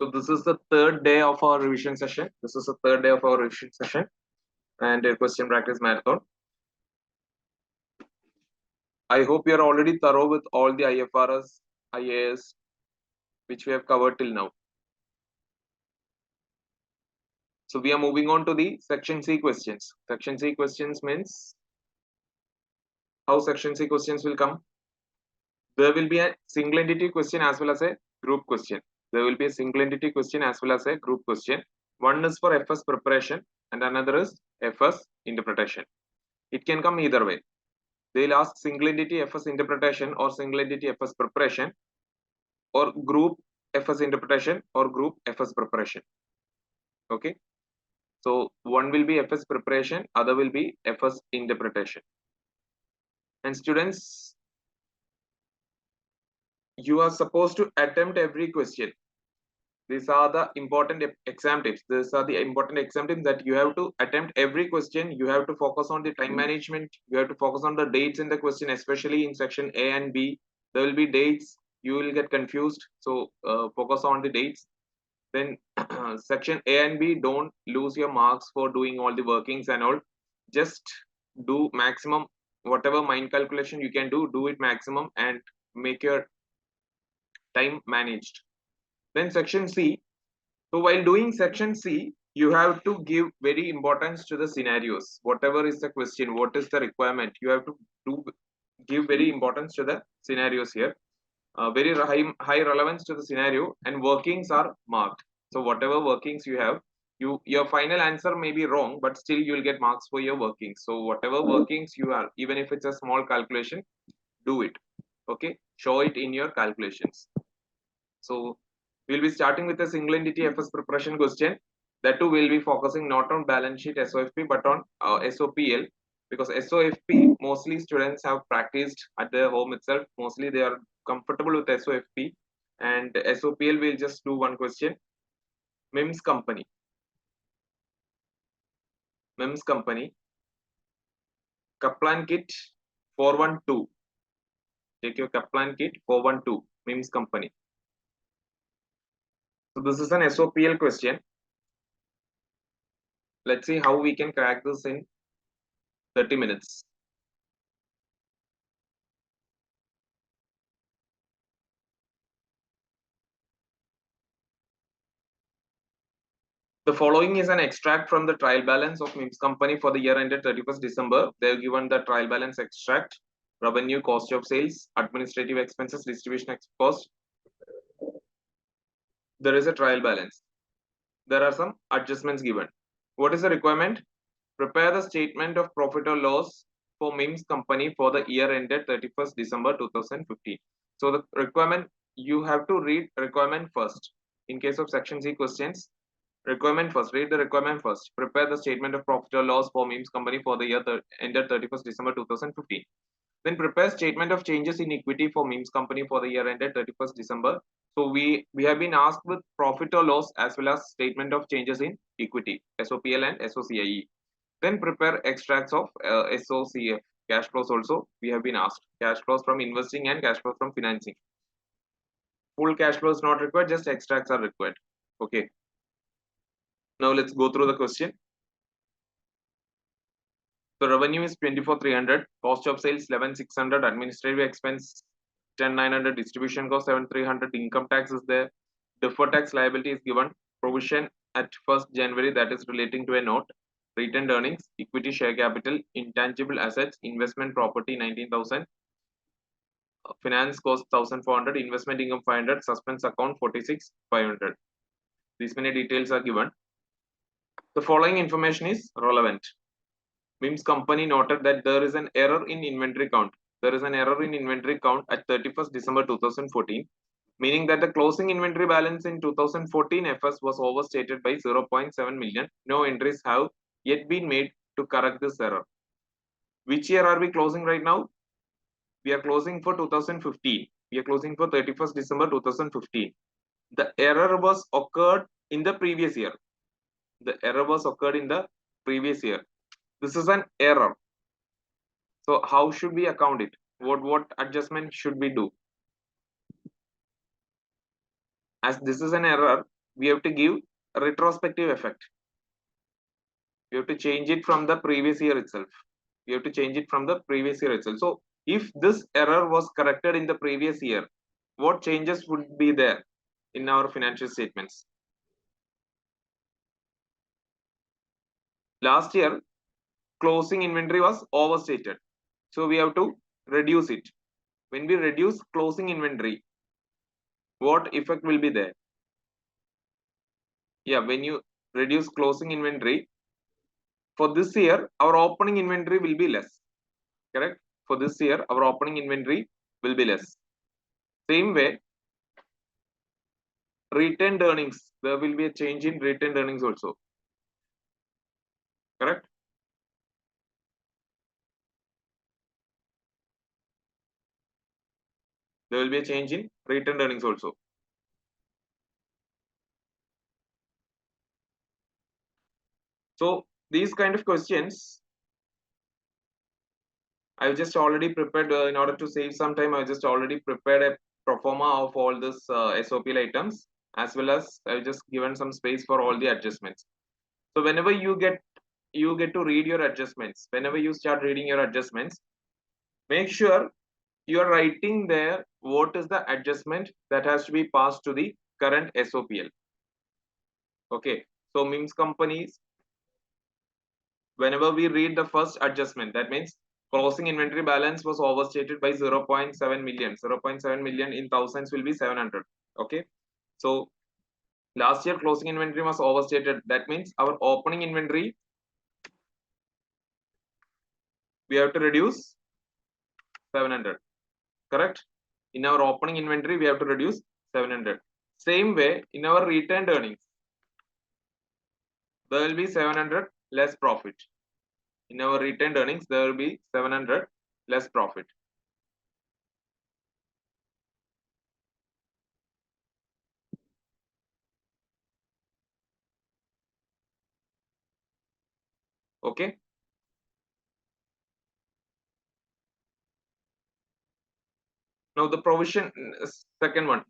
So this is the third day of our revision session. And a question practice marathon. I hope you are already thorough with all the IFRS, IAS, which we have covered till now. So we are moving on to the section C questions. Section C questions means how section C questions will come. There will be a single entity question as well as a group question. There will be a single entity question as well as a group question. One is for FS preparation and another is FS interpretation. It can come either way. They'll ask single entity FS interpretation or single entity FS preparation or group FS interpretation or group FS preparation. Okay. So one will be FS preparation, other will be FS interpretation. And students, you are supposed to attempt every question. These are the important exam tips. These are the important exam tips that you have to attempt every question. You have to focus on the time management. You have to focus on the dates in the question, especially in section A and B. There will be dates. You will get confused. So focus on the dates. Then section A and B, don't lose your marks for doing all the workings and all. Just do maximum, whatever mind calculation you can do it maximum and make your time managed. Then section C. So while doing section C, you have to give very importance to the scenarios. Whatever is the question, what is the requirement, you have to give very importance to the scenarios here. Very high relevance to the scenario, and workings are marked. So whatever workings you have, your final answer may be wrong, but still you will get marks for your workings. So whatever workings you are, even if it's a small calculation, do it. Okay, show it in your calculations. So we'll be starting with a single entity FS preparation question. That too will be focusing not on balance sheet SOFP but on SOPL, because SOFP mostly students have practiced at their home itself. Mostly they are comfortable with SOFP, and SOPL will just do one question. MIMS company. Kaplan kit 412. Take your Kaplan kit 412. MIMS company. So this is an SOPL question. Let's see how we can crack this in 30 minutes. The following is an extract from the trial balance of MIMS company for the year ended 31st December. They have given the trial balance extract, revenue, cost of sales, administrative expenses, distribution cost. There is a trial balance. There are some adjustments given. What is the requirement? Prepare the statement of profit or loss for MIMS company for the year ended 31st December 2015. So the requirement, you have to read requirement first. In case of section C questions, requirement first. Read the requirement first. Prepare the statement of profit or loss for MIMS company for the year ended 31st December 2015. Then prepare statement of changes in equity for MIMS company for the year ended 31st December. So we have been asked with profit or loss as well as statement of changes in equity, SOPL and SOCIE. Then prepare extracts of SOCF, cash flows also we have been asked. Cash flows from investing and cash flows from financing. Full cash flow is not required, just extracts are required. Okay. Now let's go through the question. So revenue is 24,300, cost of sales 11,600, administrative expense 10,900, distribution cost 7,300, income tax is there, deferred tax liability is given, provision at 1st January that is relating to a note, retained earnings, equity share capital, intangible assets, investment property 19,000, finance cost 1,400, investment income 500, suspense account 46,500. These many details are given. The following information is relevant. MIMS company noted that there is an error in inventory count. There is an error in inventory count at 31st December 2014, meaning that the closing inventory balance in 2014 FS was overstated by 0.7 million. No entries have yet been made to correct this error. Which year are we closing right now? We are closing for 2015. We are closing for 31st December 2015. The error was occurred in the previous year. The error was occurred in the previous year. This is an error. So how should we account it? What adjustment should we do? As this is an error, we have to give a retrospective effect. We have to change it from the previous year itself. We have to change it from the previous year itself. So if this error was corrected in the previous year, what changes would be there in our financial statements? Last year, closing inventory was overstated. So we have to reduce it. When we reduce closing inventory, what effect will be there? Yeah, when you reduce closing inventory, for this year, our opening inventory will be less. Correct? For this year, our opening inventory will be less. Same way, retained earnings, there will be a change in retained earnings also. Correct? There will be a change in retained earnings also. So these kind of questions, I've just already prepared in order to save some time. I've just already prepared a pro forma of all this SOPL items, as well as I've just given some space for all the adjustments. So whenever you get to read your adjustments, whenever you start reading your adjustments, make sure you are writing there what is the adjustment that has to be passed to the current SOPL. Okay, so means companies, whenever we read the first adjustment, that means closing inventory balance was overstated by 0.7 million. 0.7 million in thousands will be 700. Okay, so last year closing inventory was overstated. That means our opening inventory, we have to reduce 700. Correct? In our opening inventory, we have to reduce 700. Same way, in our retained earnings, there will be 700 less profit. In our retained earnings, there will be 700 less profit. Okay. Now the provision, second one.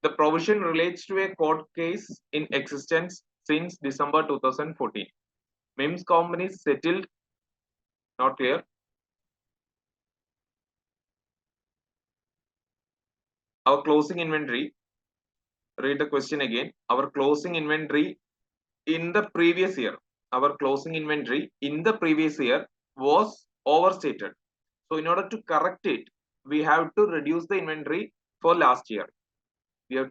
The provision relates to a court case in existence since December 2014. MIMS companies settled, not clear. Our closing inventory, read the question again. Our closing inventory in the previous year, was overstated. So in order to correct it, we have to reduce the inventory for last year. In order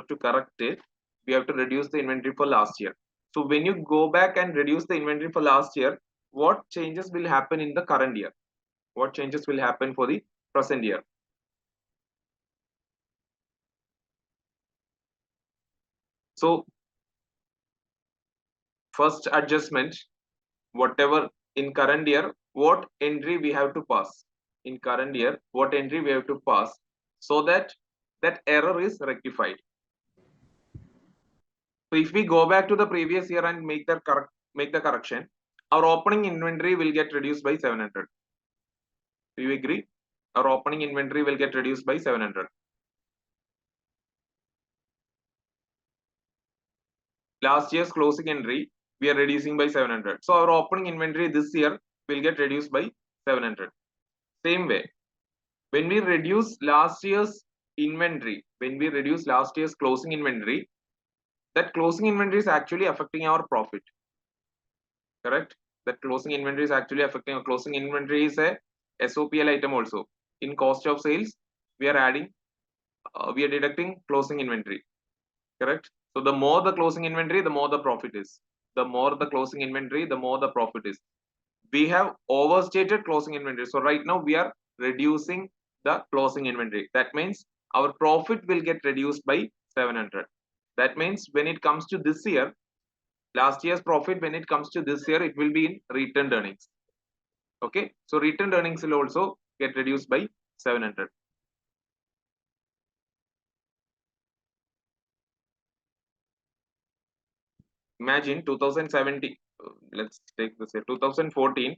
to correct it, we have to reduce the inventory for last year. So when you go back and reduce the inventory for last year, what changes will happen in the current year? What changes will happen for the present year? So first adjustment, whatever in current year, what entry we have to pass? In current year, what entry we have to pass so that that error is rectified? So if we go back to the previous year and make the correction, our opening inventory will get reduced by 700. Do you agree? Our opening inventory will get reduced by 700. Last year's closing entry, we are reducing by 700. So our opening inventory this year will get reduced by 700. Same way, when we reduce last year's inventory, closing inventory, that closing inventory is actually affecting our profit. Correct? That closing inventory is actually affecting our closing inventory is a SOPL item also. In cost of sales, we are deducting closing inventory. Correct? So the more the closing inventory, the more the profit is. We have overstated closing inventory. So right now we are reducing the closing inventory. That means our profit will get reduced by 700. That means when it comes to this year, last year's profit, when it comes to this year, it will be in retained earnings. Okay, so retained earnings will also get reduced by 700. Imagine 2070, let's take this here, 2014,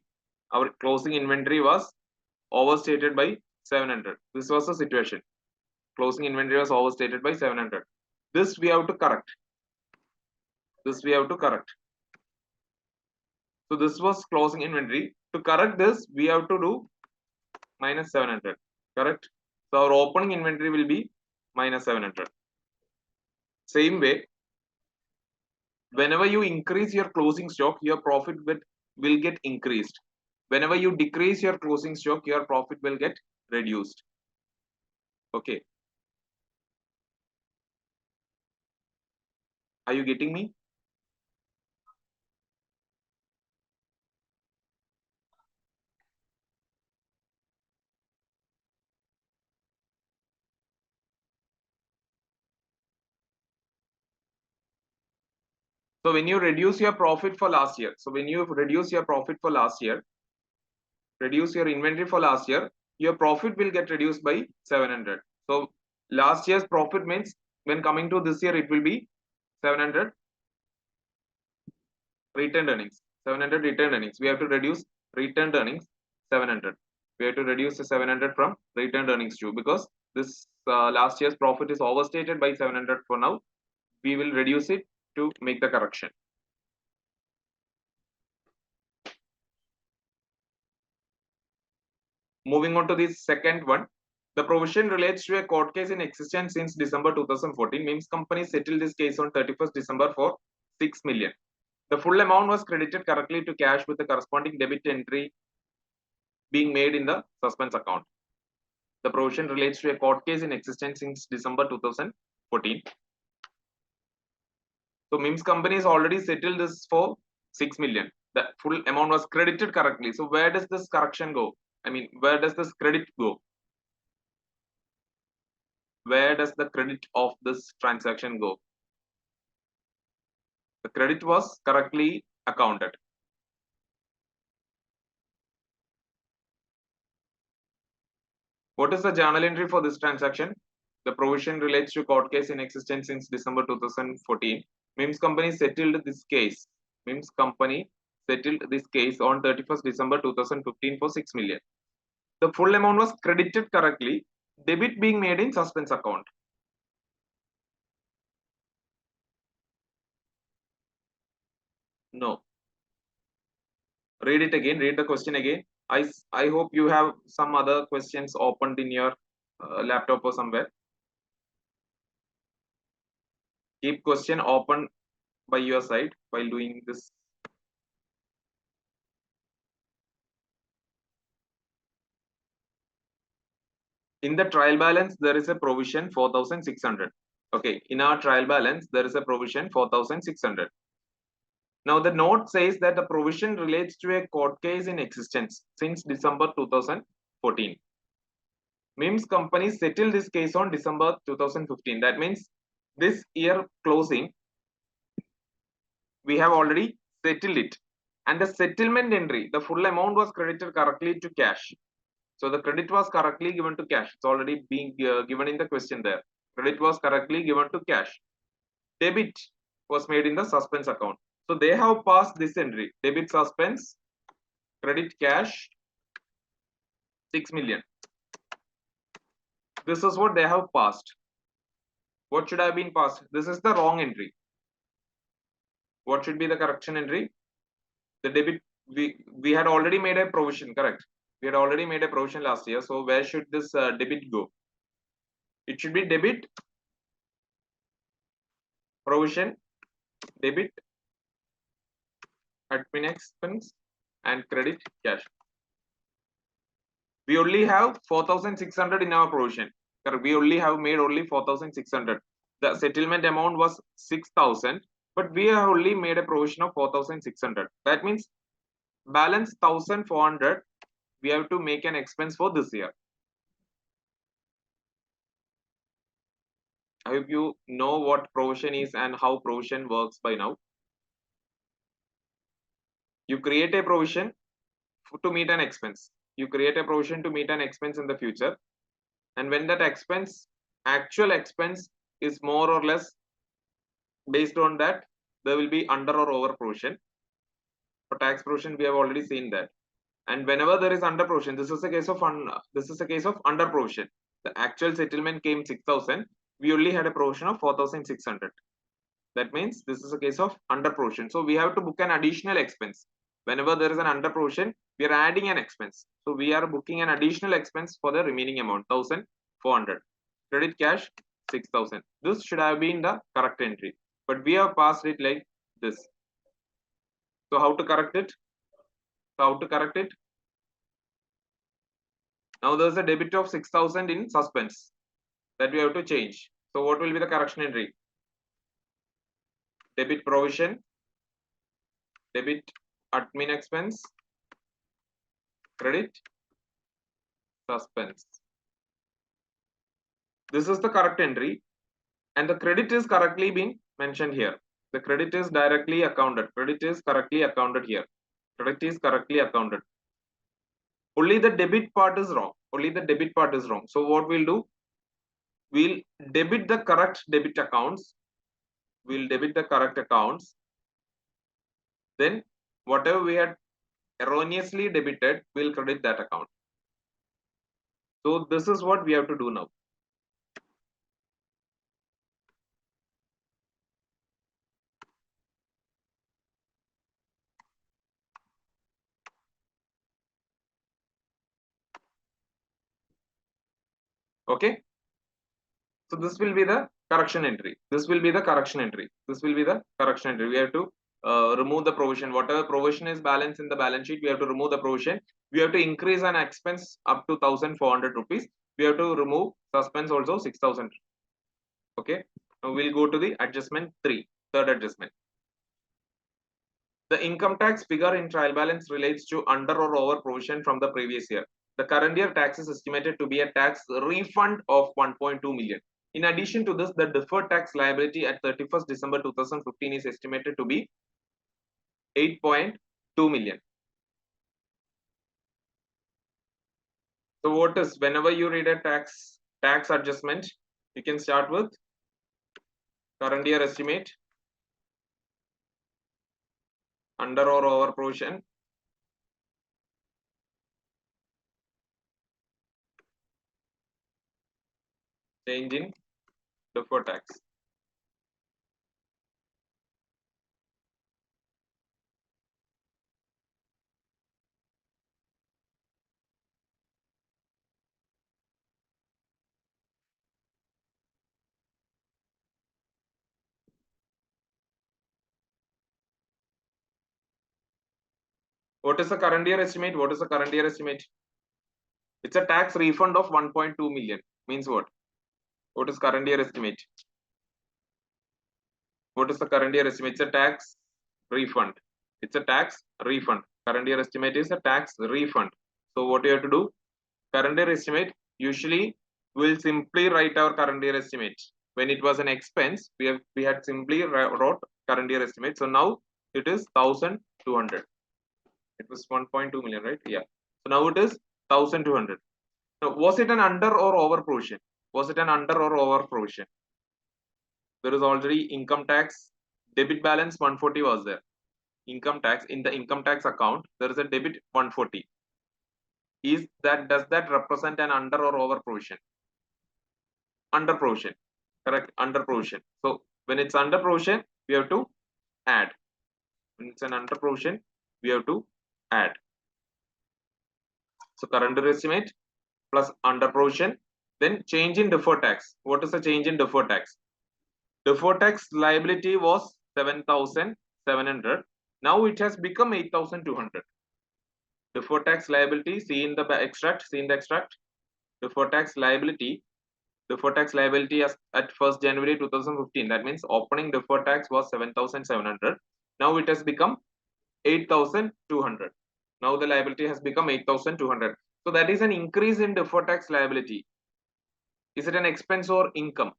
our closing inventory was overstated by 700. This was the situation. closing inventory was overstated by 700. This we have to correct. This we have to correct. So this was closing inventory. To correct this, we have to do minus 700. Correct. So our opening inventory will be minus 700. Same way, whenever you increase your closing stock, your profit will get increased. Whenever you decrease your closing stock, your profit will get reduced. Okay. Are you getting me? So when you reduce your profit for last year, reduce your inventory for last year, your profit will get reduced by 700. So last year's profit means when coming to this year, it will be 700 retained earnings. 700 retained earnings. We have to reduce retained earnings 700. We have to reduce the 700 from retained earnings too, because this last year's profit is overstated by 700 for now. We will reduce it to make the correction. Moving on to the second one. The provision relates to a court case in existence since December 2014. Means company settled this case on 31st December for 6 million. The full amount was credited correctly to cash with the corresponding debit entry being made in the suspense account. The provision relates to a court case in existence since December 2014. So MIMS company has already settled this for 6 million. The full amount was credited correctly. So where does this correction go? I mean, where does this credit go? Where does the credit of this transaction go? The credit was correctly accounted. What is the journal entry for this transaction? The provision relates to court case in existence since December 2014. MIMS company settled this case. MIMS company settled this case on 31st December 2015 for 6 million. The full amount was credited correctly, debit being made in suspense account. No. Read it again, read the question again. I hope you have some other questions opened in your laptop or somewhere. Keep question open by your side while doing this. In the trial balance, there is a provision 4,600. Okay, in our trial balance, there is a provision 4,600. Now, the note says that the provision relates to a court case in existence since December 2014. MIMS company settled this case on December 2015. That means this year closing, we have already settled it. And the settlement entry, the full amount was credited correctly to cash. So the credit was correctly given to cash. It's already being given in the question there. Credit was correctly given to cash. Debit was made in the suspense account. So they have passed this entry. Debit suspense, credit cash, 6 million. This is what they have passed. What should have been passed? This is the wrong entry. What should be the correction entry? The debit, we had already made a provision, correct? We had already made a provision last year. So where should this debit go? It should be debit, provision, debit, admin expense, and credit cash. We only have 4,600 in our provision. We only have made only 4,600. The settlement amount was 6,000, but we have only made a provision of 4,600. That means balance 1,400. We have to make an expense for this year. I hope you know what provision is and how provision works by now. You create a provision to meet an expense. You create a provision to meet an expense in the future. And when that expense, actual expense, is more or less based on that, there will be under or over provision. For tax provision, we have already seen that. And whenever there is under provision, this is a case of under provision. The actual settlement came 6,000. We only had a provision of 4,600. That means this is a case of under provision. So we have to book an additional expense. Whenever there is an under provision, we are adding an expense. So we are booking an additional expense for the remaining amount, 1,400. Credit cash, 6,000. This should have been the correct entry. But we have passed it like this. So how to correct it? Now there's a debit of 6,000 in suspense that we have to change. So what will be the correction entry? Debit provision, debit admin expense, credit suspense. This is the correct entry, and the credit is correctly been mentioned here. The credit is directly accounted. Credit is correctly accounted here. Credit is correctly accounted. Only the debit part is wrong. Only the debit part is wrong. So what we'll do? We'll debit the correct debit accounts. We'll debit the correct accounts. Then whatever we had erroneously debited, we'll credit that account. So this is what we have to do now. Okay. So this will be the correction entry. This will be the correction entry. This will be the correction entry. We have to remove the provision. Whatever provision is balanced in the balance sheet, we have to remove the provision. We have to increase an expense up to 1,400 rupees. We have to remove suspense also 6,000. Okay. Now we'll go to the adjustment 3, third adjustment. The income tax figure in trial balance relates to under or over provision from the previous year. The current year tax is estimated to be a tax refund of 1.2 million. In addition to this, the deferred tax liability at 31st December 2015 is estimated to be 8.2 million. So what is, whenever you read a tax adjustment, you can start with current year estimate, under or over provision, change in deferred tax. What is the current year estimate? What is the current year estimate? It's a tax refund of 1.2 million. Means what? What is current year estimate? What is the current year estimate? It's a tax refund. It's a tax refund. Current year estimate is a tax refund. So what you have to do? Current year estimate, usually we'll simply write our current year estimate. When it was an expense, we had simply wrote current year estimate. So now it is 1,200. It was 1.2 million, right? Yeah. So now it is 1,200. Now, was it an under or over provision? Was it an under or over provision? There is already income tax debit balance 140 was there. Income tax, in the income tax account, there is a debit 140. Does that represent an under or over provision? Under provision. Correct, under provision. So when it's under provision, we have to add. When it's an under provision, we have to add. So current year estimate plus under provision, then change in deferred tax. What is the change in deferred tax? Deferred tax liability was 7,700. Now it has become 8,200. Deferred tax liability, see in the extract, deferred tax liability as at 1st January 2015. That means opening deferred tax was 7,700. Now it has become 8,200. Now the liability has become 8,200. So that is an increase in deferred tax liability. Is it an expense or income?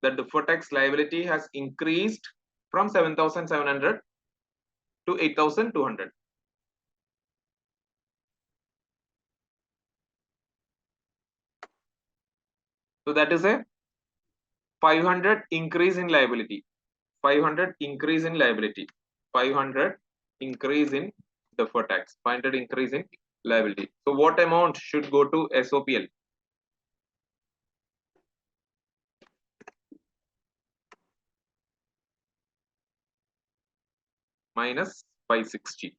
The deferred tax liability has increased from 7,700 to 8,200. So that is a 500 increase in liability. 500 increase in liability. 500 increase in deferred tax. 500 increase in liability. So what amount should go to SOPL? Minus 560.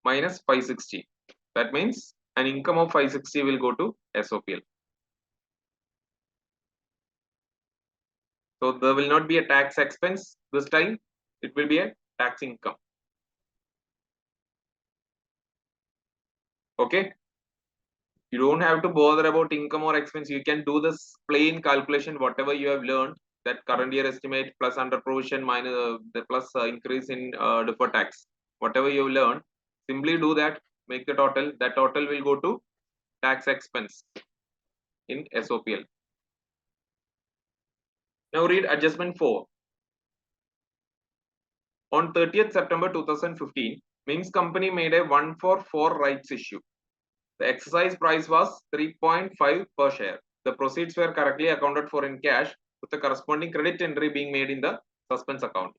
Minus 560. That means an income of 560 will go to SOPL. So there will not be a tax expense this time. It will be a tax income. Okay. You don't have to bother about income or expense. You can do this plain calculation, whatever you have learned, that current year estimate plus under provision minus the plus increase in deferred tax. Whatever you have learned, simply do that, make the total. That total will go to tax expense in SOPL. Now read adjustment 4. On 30th September 2015, Mims Company made a 1-for-4 rights issue. The exercise price was 3.5 per share. The proceeds were correctly accounted for in cash, with the corresponding credit entry being made in the suspense account.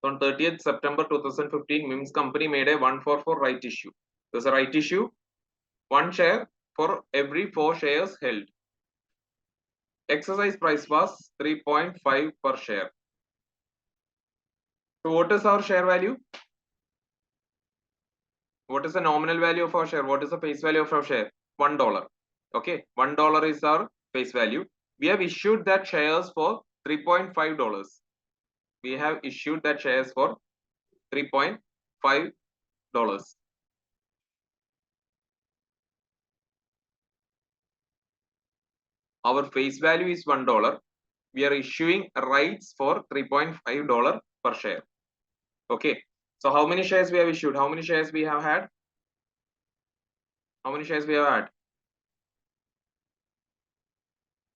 So on 30th September 2015, Mims Company made a 1-for-4 right issue. There's a right issue, 1 share for every 4 shares held. Exercise price was 3.5 per share. So what is our share value? What is the nominal value of our share? What is the face value of our share? $1. Okay, $1 is our face value. We have issued that shares for $3.5. We have issued that shares for $3.5. Our face value is $1. We are issuing rights for $3.5 per share. Okay. So how many shares we have issued? How many shares we have had? How many shares we have had?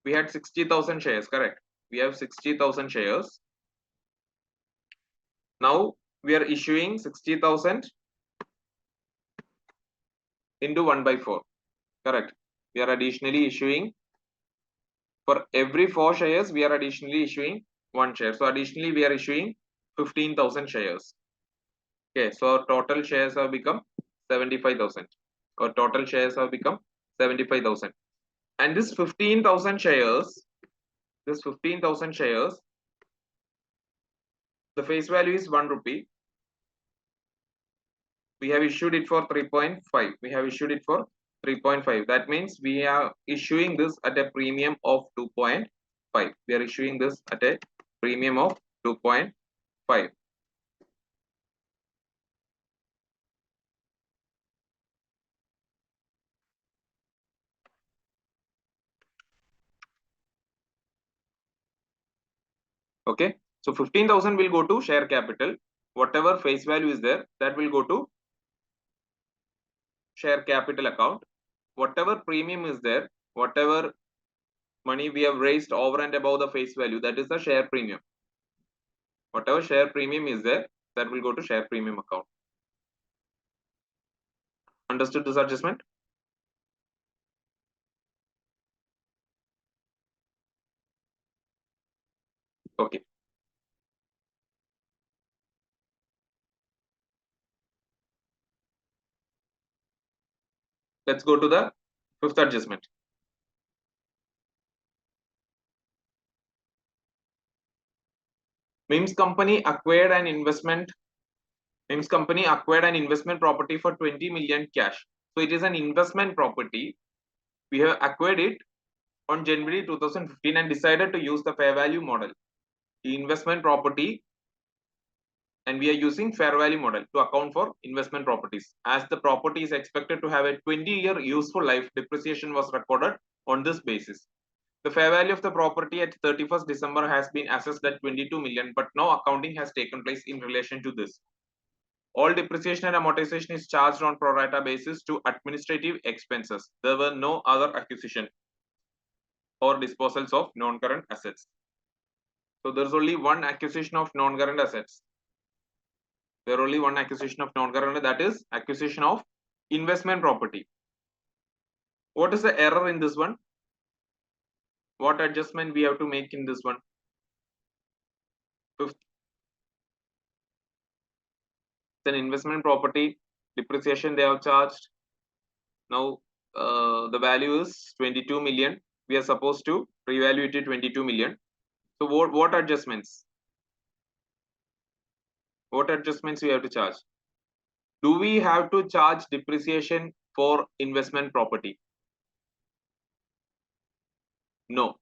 We had 60,000 shares, correct? We have 60,000 shares. Now we are issuing 60,000 into 1/4. Correct. We are additionally issuing for every 4 shares. We are additionally issuing 1 share. So additionally we are issuing 15,000 shares. Okay. So our total shares have become 75,000. Our total shares have become 75,000. And this 15,000 shares, the face value is 1 rupee. We have issued it for 3.5. We have issued it for 3.5. That means we are issuing this at a premium of 2.5. We are issuing this at a premium of 2.5. Okay. So 15,000 will go to share capital. Whatever face value is there, that will go to share capital account. Whatever premium is there, whatever money we have raised over and above the face value, that is the share premium. Whatever share premium is there, that will go to share premium account. Understood this adjustment? Okay. Let's go to the fifth adjustment. Mims Company acquired an investment property for 20 million cash. So it is an investment property. We have acquired it on January 2015 and decided to use the fair value model. The investment property, and we are using fair value model to account for investment properties. As the property is expected to have a 20-year useful life, depreciation was recorded on this basis. The fair value of the property at 31st December has been assessed at 22 million, but no accounting has taken place in relation to this. All depreciation and amortization is charged on pro rata basis to administrative expenses. There were no other acquisition or disposals of non-current assets. So there's only one acquisition of non-current assets. There only one acquisition of non-current, that is acquisition of investment property. What is the error in this one? What adjustment we have to make in this one? Fifth. It's an investment property. Depreciation they have charged. Now the value is 22 million. We are supposed to revalue it to 22 million. So what adjustments? What adjustments we have to charge? Do we have to charge depreciation for investment property? No.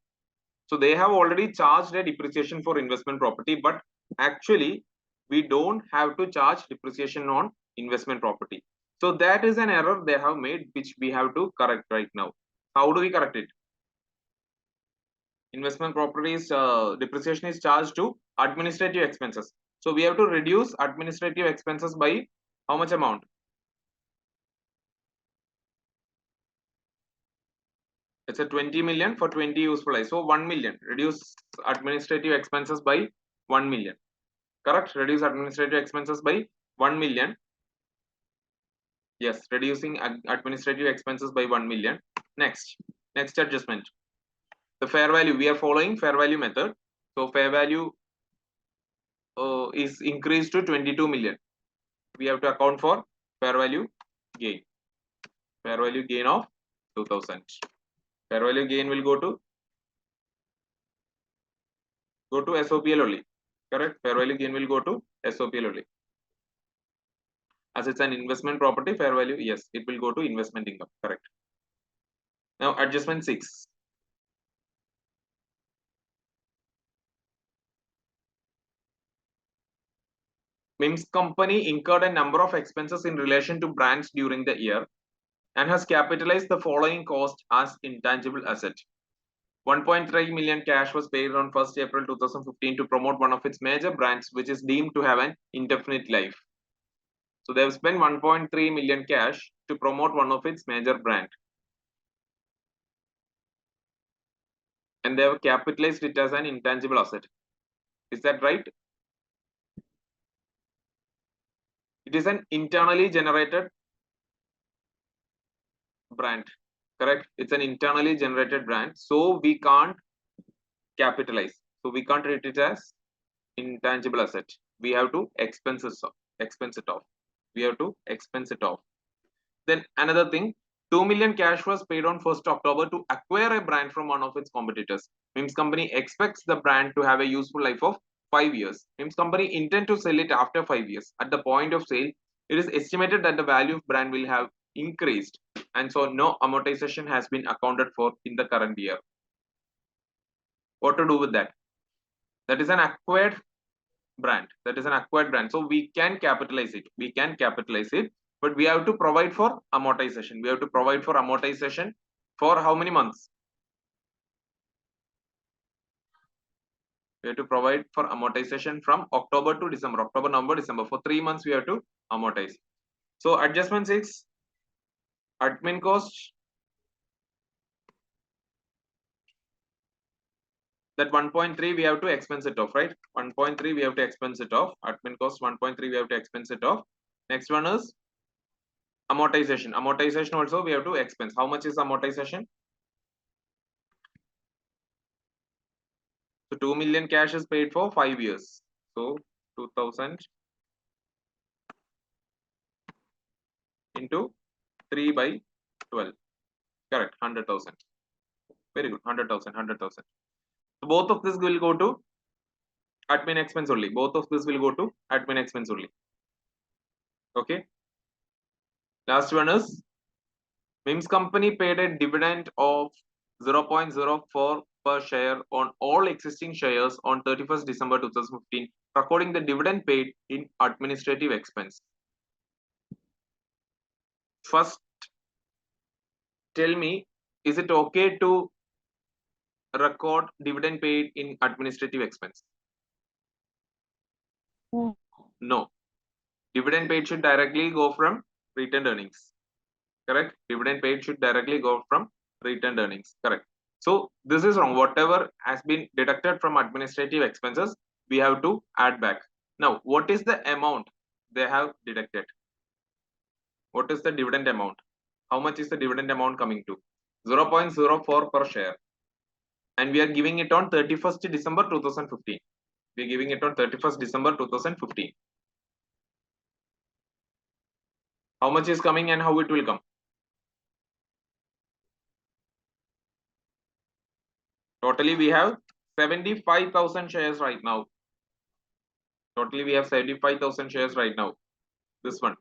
So they have already charged a depreciation for investment property, but actually we don't have to charge depreciation on investment property. So that is an error they have made, which we have to correct right now. How do we correct it? Investment properties depreciation is charged to administrative expenses. So we have to reduce administrative expenses by how much amount? It's a 20 million for 20 useful lives. So 1 million. Reduce administrative expenses by 1 million. Correct? Reduce administrative expenses by 1 million. Yes, reducing administrative expenses by 1 million. Next adjustment. The fair value, we are following fair value method. So fair value is increased to 22 million. We have to account for fair value gain. Fair value gain of 2000. Fair value gain will go to SOPL only. Correct? Fair value gain will go to SOPL only. As it's an investment property, fair value, yes, it will go to investment income. Correct. Now adjustment 6. MIMS company incurred a number of expenses in relation to brands during the year and has capitalized the following cost as intangible asset. 1.3 million cash was paid on 1st April 2015 to promote one of its major brands, which is deemed to have an indefinite life. So they have spent 1.3 million cash to promote one of its major brand. And they have capitalized it as an intangible asset. Is that right? It is an internally generated brand. Correct? It's an internally generated brand. So we can't capitalize. So we can't treat it as intangible asset. We have to expense it off. We have to expense it off. Then another thing, 2 million cash was paid on 1st October to acquire a brand from one of its competitors. MIMS company expects the brand to have a useful life of 5 years. MIMS company intend to sell it after 5 years. At the point of sale, it is estimated that the value of brand will have increased, and so no amortization has been accounted for in the current year. What to do with that? That is an acquired brand. So we can capitalize it. But we have to provide for amortization. We have to provide for amortization for how many months? We have to provide for amortization from October to December. October, November, December. For 3 months, we have to amortize. So adjustment 6, admin cost. That 1.3 we have to expense it off, right? 1.3 we have to expense it off. Admin cost 1.3 we have to expense it off. Next one is amortization. Amortization also we have to expense. How much is amortization? So 2 million cash is paid for 5 years. So 2000 into 3 by 12. Correct. 100,000. Very good. 100,000. So both of this will go to admin expense only. Okay. Last one is MIMS company paid a dividend of 0.04 per share on all existing shares on 31st December 2015, recording the dividend paid in administrative expense. First, tell me, is it okay to record dividend paid in administrative expense? No. Dividend paid should directly go from retained earnings. Correct? Dividend paid should directly go from retained earnings. Correct. So this is wrong. Whatever has been deducted from administrative expenses, we have to add back. Now, what is the amount they have deducted? What is the dividend amount? How much is the dividend amount coming to? 0.04 per share. And we are giving it on 31st December 2015. We are giving it on 31st December 2015. How much is coming and how it will come? Totally we have 75,000 shares right now. Totally we have 75,000 shares right now. This one.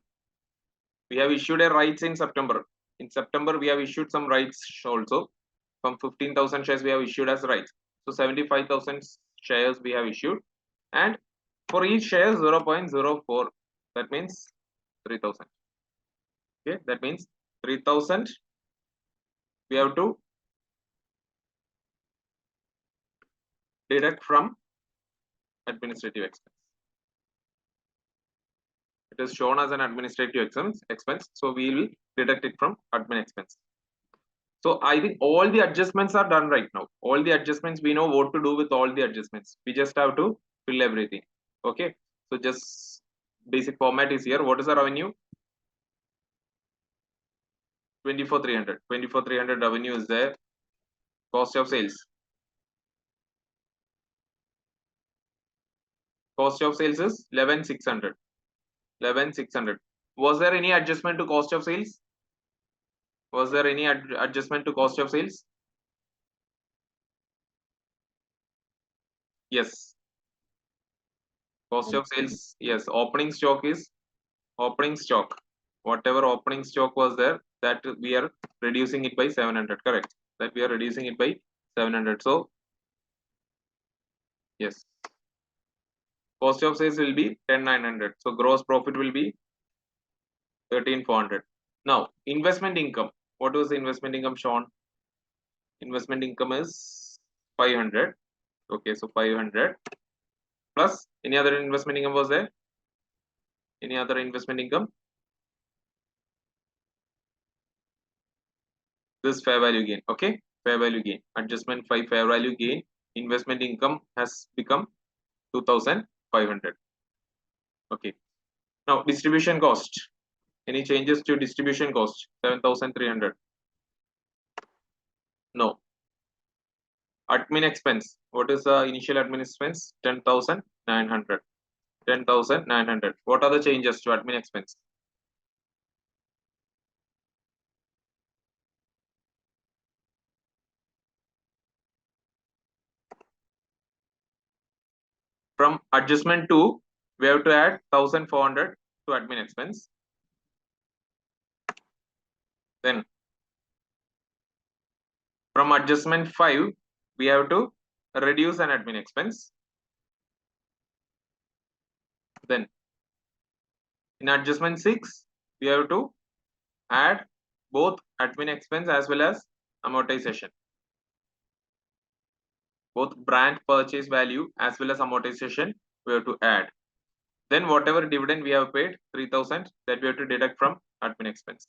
We have issued a rights in September. In September, we have issued some rights also. From 15,000 shares, we have issued as rights. So 75,000 shares we have issued. And for each share, 0.04. That means 3,000. Okay, that means 3,000. We have to deduct from administrative expense. It is shown as an administrative expense. So we will deduct it from admin expense. So I think all the adjustments are done right now. All the adjustments, we know what to do with all the adjustments. We just have to fill everything. Okay. So just basic format is here. What is the revenue? 24,300. 24,300 revenue is there. Cost of sales. Cost of sales is 11,600. 11,600. Was there any adjustment to cost of sales? Was there any adjustment to cost of sales? Yes. Cost of sales. Yes. Opening stock is opening stock. Whatever opening stock was there, that we are reducing it by 700. Correct. That we are reducing it by 700. So yes. Cost of sales will be 10,900. So gross profit will be 13,400. Now investment income. What was the investment income shown? Investment income is 500. Okay, so 500 plus any other investment income was there? Any other investment income? This fair value gain. Okay, fair value gain. Adjustment 5 fair value gain. Investment income has become 2,500. Okay. Now distribution cost. Any changes to distribution cost? 7,300. No. Admin expense. What is the initial admin expense? 10,900. 10,900. What are the changes to admin expense? From adjustment 2, we have to add 1,400 to admin expense. Then from adjustment 5, we have to reduce an admin expense. Then in adjustment 6, we have to add both admin expense as well as amortization. Both brand purchase value as well as amortization we have to add. Then whatever dividend we have paid, 3,000, that we have to deduct from admin expense.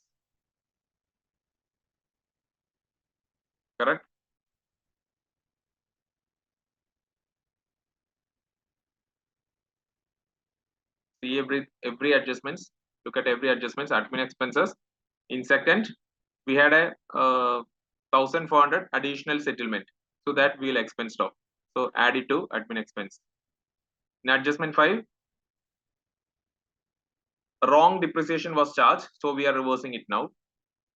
Correct? See every adjustments. Look at every adjustments. Admin expenses. In second, we had a 1,400 additional settlement, so that we will expense off. So add it to admin expense. In adjustment 5, wrong depreciation was charged, so we are reversing it now.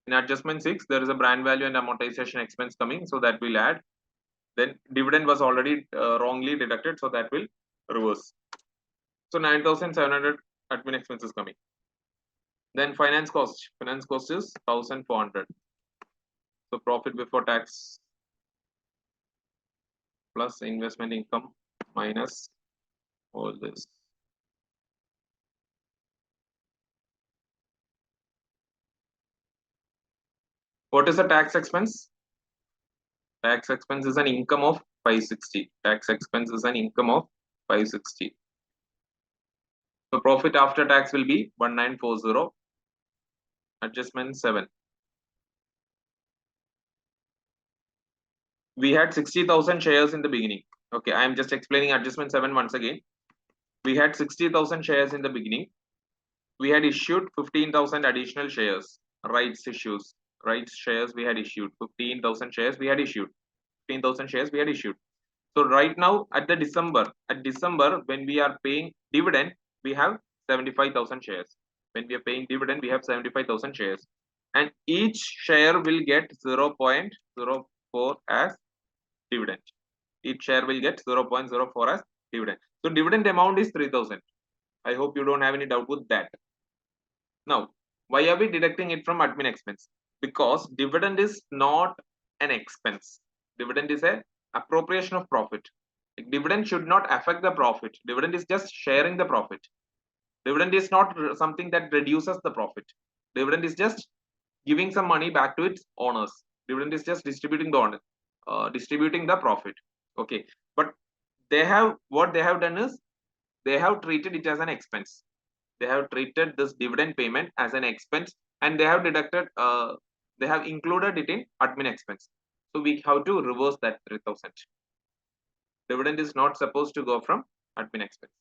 In adjustment 6, there is a brand value and amortization expense coming, so that will add. Then dividend was already wrongly deducted, so that will reverse. So 9,700 admin expenses coming. Then finance cost. Finance cost is 1,400. So profit before tax plus investment income minus all this. What is the tax expense? Tax expense is an income of 560. Tax expense is an income of 560. So profit after tax will be 1940. Adjustment 7. We had 60,000 shares in the beginning. Okay, I am just explaining adjustment 7 once again. We had 60,000 shares in the beginning. We had issued 15,000 additional shares, rights issues, rights shares we had issued. 15,000 shares we had issued. 15,000 shares we had issued. So right now at December, when we are paying dividend, we have 75,000 shares. When we are paying dividend, we have 75,000 shares, and each share will get 0.04 as dividend. Each share will get 0.04 as dividend. So dividend amount is 3,000. I hope you don't have any doubt with that. Now, why are we deducting it from admin expense? Because dividend is not an expense. Dividend is a appropriation of profit. Dividend should not affect the profit. Dividend is just sharing the profit. Dividend is not something that reduces the profit. Dividend is just giving some money back to its owners. Dividend is just distributing the profit. Okay, but what they have done is they have treated it as an expense. They have treated this dividend payment as an expense, and they have included it in admin expense. So we have to reverse that 3,000. Dividend is not supposed to go from admin expense.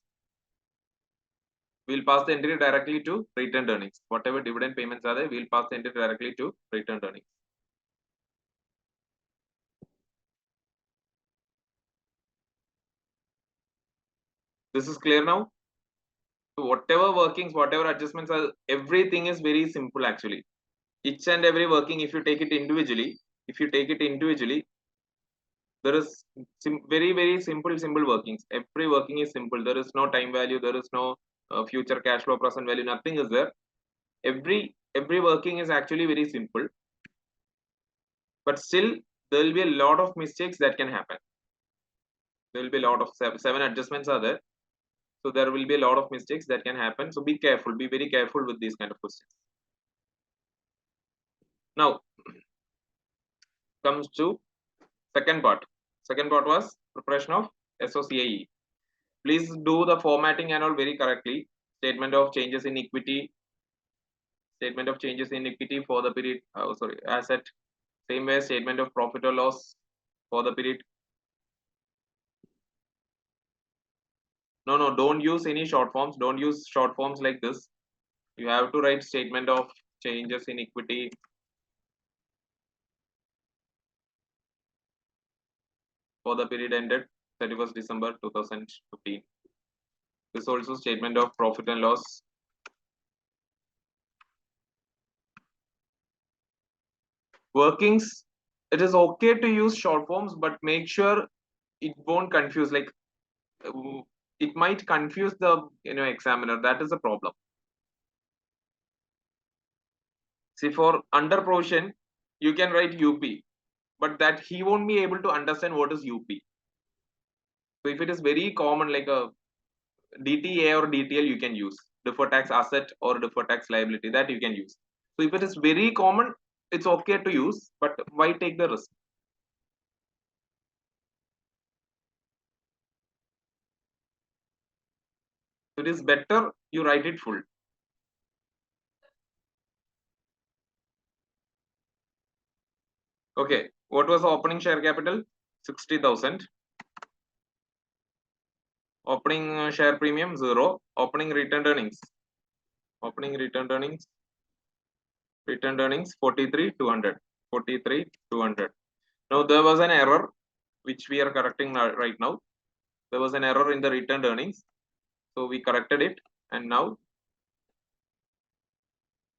We'll pass the entry directly to retained earnings. Whatever dividend payments are there, we'll pass the entry directly to retained earnings. This is clear now? So whatever workings, whatever adjustments are, everything is very simple actually. Each and every working, if you take it individually, there is very simple workings. Every working is simple. There is no time value. There is no future cash flow, present value. Nothing is there. Every working is actually very simple. But still, there will be a lot of mistakes that can happen. There will be a lot of 7 adjustments are there. So there will be a lot of mistakes that can happen. So be careful. Be very careful with these kind of questions. Now, comes to second part. Second part was preparation of SOCAE. Please do the formatting and all very correctly. Statement of changes in equity. Statement of changes in equity for the period. Asset. Same way, statement of profit or loss for the period. No, don't use any short forms. Don't use short forms like this. You have to write statement of changes in equity for the period ended 31st December 2015. This also statement of profit and loss. Workings, it is okay to use short forms, but make sure it won't confuse. Like it might confuse the examiner. That is a problem. See, for under provision, you can write UP, but that he won't be able to understand what is UP. So if it is very common, like a DTA or DTL, you can use deferred tax asset or deferred tax liability, that you can use. So if it is very common, it's okay to use, but why take the risk? It is better you write it full. Okay, what was the opening share capital? 60,000. Opening share premium 0. Opening retained earnings. Opening retained earnings. Retained earnings 43,200. 43,200. Now there was an error which we are correcting right now. There was an error in the retained earnings, so we corrected it, and now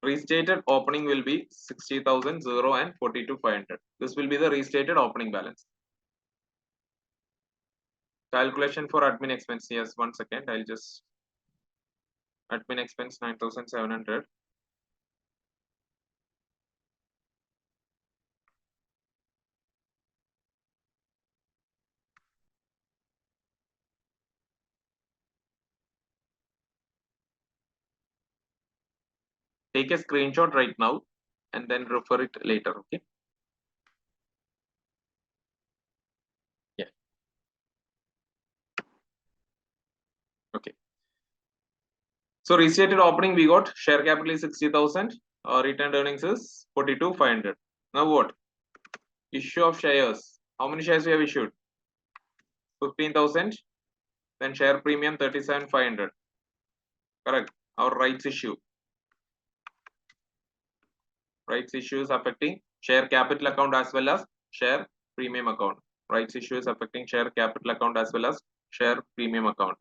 restated opening will be 60,000 and 42,500. This will be the restated opening balance. Calculation for admin expense. Yes, 1 second. I'll just admin expense 9,700. Take a screenshot right now and then refer it later. Okay. Yeah. Okay. So restated opening, we got share capital is 60,000. Retained earnings is 42,500. Now what? Issue of shares. How many shares we have issued? 15,000. Then share premium 37,500. Correct. Our rights issue. Rights issue is affecting share capital account as well as share premium account. Rights issue is affecting share capital account as well as share premium account.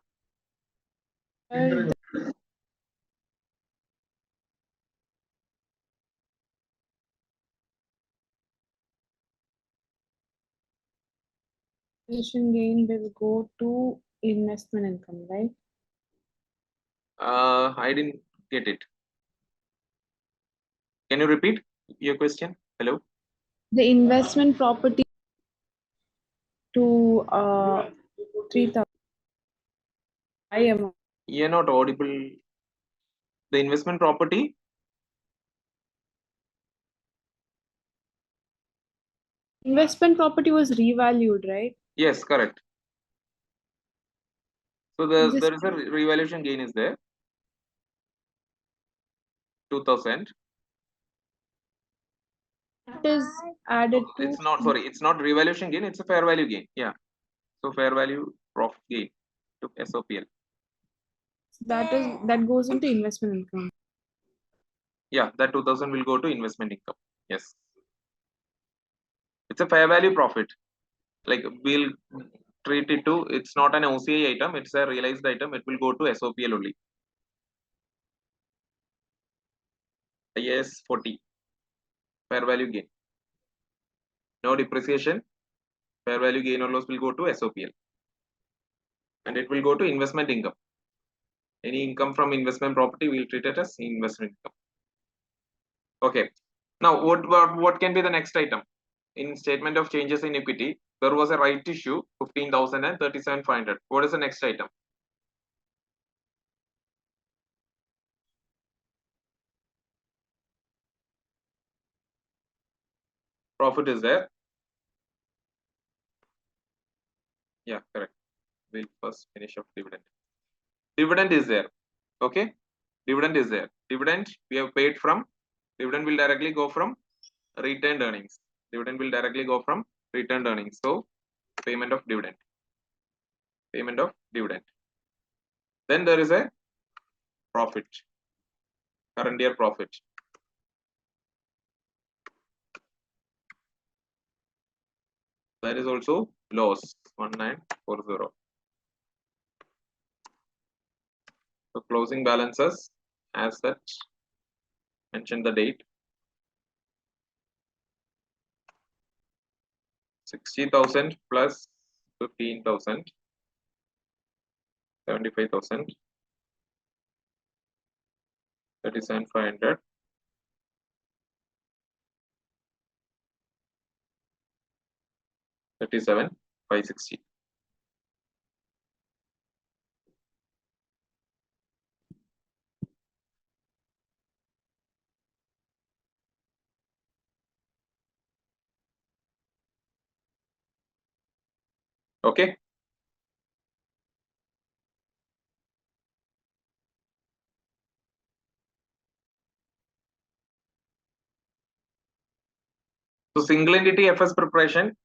Realization gain will go to investment income, right? I didn't get it. Can you repeat your question? Hello? The investment property to 3,000 amount. You're not audible. The investment property? Investment property was revalued, right? Yes, correct. So Just there is a revaluation gain is there, 2000. that is added to It's not, sorry, it's not revaluation gain, it's a fair value gain. Yeah. So fair value profit gain to SOPL. that goes into investment income. Yeah, that 2000 will go to investment income. Yes. It's a fair value profit. Like we'll treat it to, it's not an OCI item, it's a realized item. It will go to SOPL only. IAS 40. Fair value gain. No depreciation. Fair value gain or loss will go to SOPL. And it will go to investment income. Any income from investment property, we'll treat it as investment income. Okay. Now, what can be the next item? In statement of changes in equity, there was a right issue, 15,000 and 37,500. What is the next item? Profit is there. Yeah, correct. We'll first finish off dividend. Dividend is there. Okay. Dividend is there. Dividend we have paid from. Dividend will directly go from retained earnings. Dividend will directly go from retained earnings. So, payment of dividend. Payment of dividend. Then there is a profit. Current year profit. That is also loss 1940. So closing balances as that mention the date 60,000 plus 15,000 75,000 37,500 37,560. Okay. So single entity FS preparation.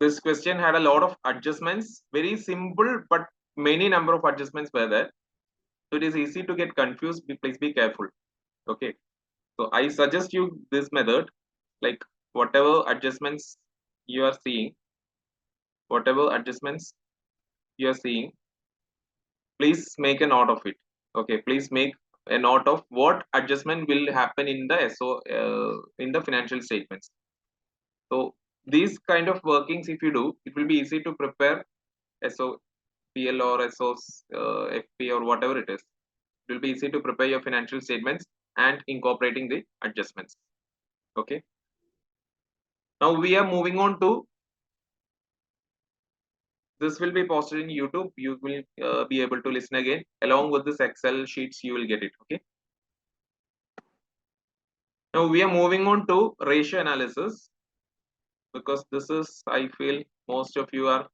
This question had a lot of adjustments. Very simple, but many number of adjustments were there. So it is easy to get confused. Please be careful. Okay. So I suggest you this method. Like whatever adjustments you are seeing, whatever adjustments you are seeing, please make a note of it. Okay. Please make a note of what adjustment will happen in the in the financial statements. So these kind of workings, if you do, it will be easy to prepare SOPL or SOS FP or whatever it is. It will be easy to prepare your financial statements and incorporating the adjustments. Okay. Now we are moving on to, this will be posted in YouTube. You will be able to listen again along with this Excel sheets. You will get it. Okay. Now we are moving on to ratio analysis, because this is, I feel, most of you are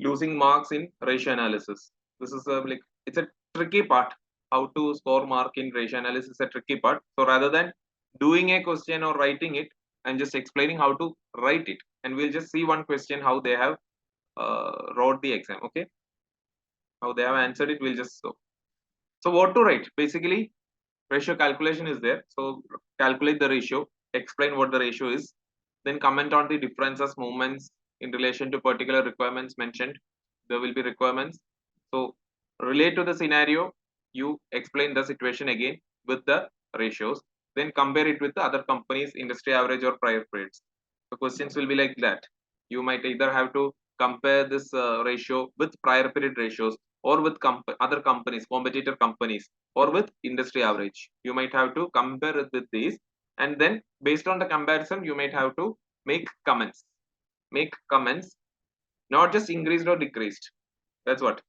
losing marks in ratio analysis. This is like, it's a tricky part. How to score mark in ratio analysis is a tricky part. So rather than doing a question or writing it, I'm just explaining how to write it, and we'll just see one question how they have wrote the exam. Okay, how they have answered it. We'll just so what to write. Basically, ratio calculation is there. So calculate the ratio, explain what the ratio is, then comment on the differences, movements in relation to particular requirements mentioned. There will be requirements. So relate to the scenario, you explain the situation again with the ratios, then compare it with the other companies, industry average or prior periods. The questions will be like that. You might either have to compare this ratio with prior period ratios, or with other companies, competitor companies, or with industry average. You might have to compare it with these, and then based on the comparison, you might have to make comments. Make comments, not just increased or decreased. That's what.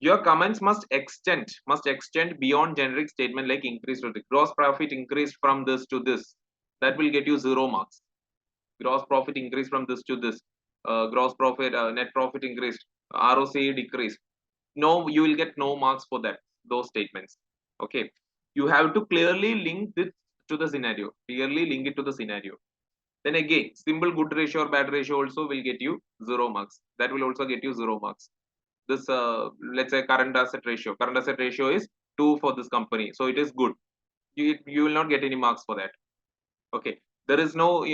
Your comments must extend beyond generic statement like increased or gross profit increased from this to this. That will get you 0 marks. Gross profit increased from this to this. Gross profit, net profit increased. ROCE decreased. No, you will get no marks for that. Those statements. Okay. You have to clearly link it to the scenario. Clearly link it to the scenario. Then again, simple good ratio or bad ratio also will get you 0 marks. That will also get you 0 marks. This let's say current asset ratio is 2 for this company, so it is good. You will not get any marks for that. Okay, there is no,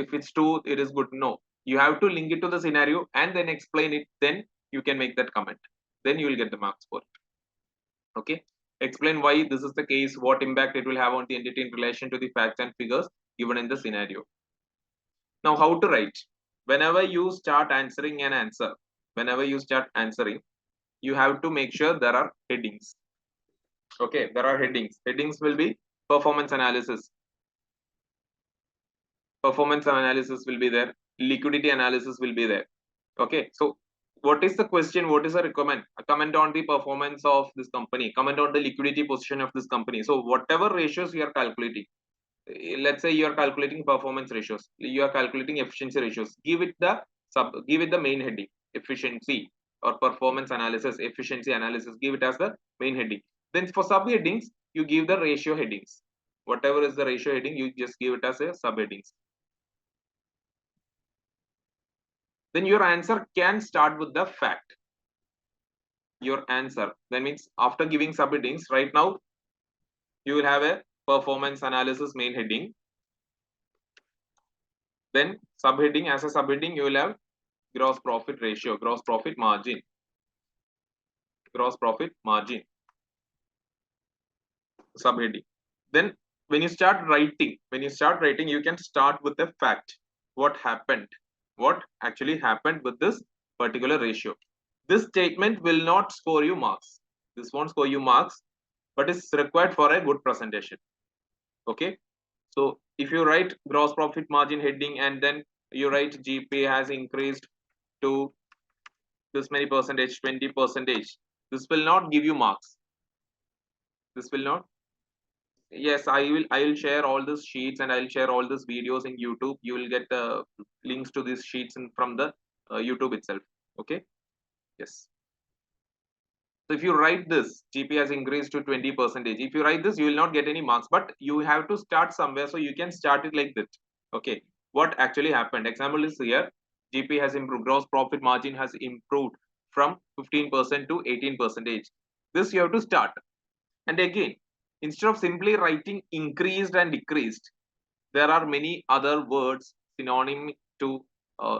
if it's 2 it is good. No, you have to link it to the scenario and then explain it, then you can make that comment, then you will get the marks for it. Okay, explain why this is the case, what impact it will have on the entity in relation to the facts and figures given in the scenario. Now, how to write? Whenever you start answering an answer, whenever you start answering, you have to make sure there are headings. Okay, there are headings. Headings will be performance analysis. Performance analysis will be there. Liquidity analysis will be there. Okay, so what is the question? What is the recommend? A comment on the performance of this company. Comment on the liquidity position of this company. So whatever ratios you are calculating, let's say you are calculating performance ratios, you are calculating efficiency ratios. Give it the main heading. Efficiency or performance analysis, efficiency analysis. Give it as the main heading. Then for subheadings, you give the ratio headings. Whatever is the ratio heading, you just give it as a subheadings. Then your answer can start with the fact. Your answer, that means after giving subheadings, right now you will have a performance analysis main heading. Then subheading, as a subheading, you will have gross profit ratio, gross profit margin, gross profit margin, subheading. Then when you start writing, you can start with the fact. What happened? What actually happened with this particular ratio? This statement will not score you marks. This won't score you marks, but it's required for a good presentation. Okay. So if you write gross profit margin heading and then you write GP has increased to this many percentage, 20%, this will not give you marks. This will not. Yes, I will share all these sheets and I'll share all these videos in YouTube. You will get links to these sheets from the YouTube itself. Okay. Yes. So if you write this, GP has increased to 20%. If you write this, you will not get any marks, but you have to start somewhere. So you can start it like that. Okay. What actually happened? Example is here. GP has improved. Gross profit margin has improved from 15% to 18%. This you have to start. And again, instead of simply writing increased and decreased, there are many other words synonym to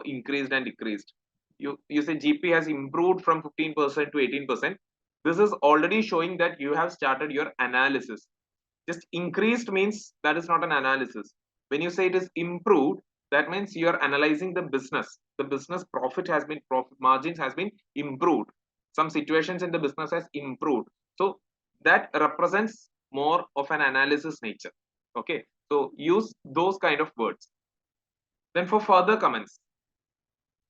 increased and decreased. You say GP has improved from 15% to 18%. This is already showing that you have started your analysis. Just increased means that is not an analysis. When you say it is improved, that means you are analyzing the business. The business profit margins has been improved. Some situations in the business has improved. So that represents more of an analysis nature. Okay. So use those kind of words. Then for further comments,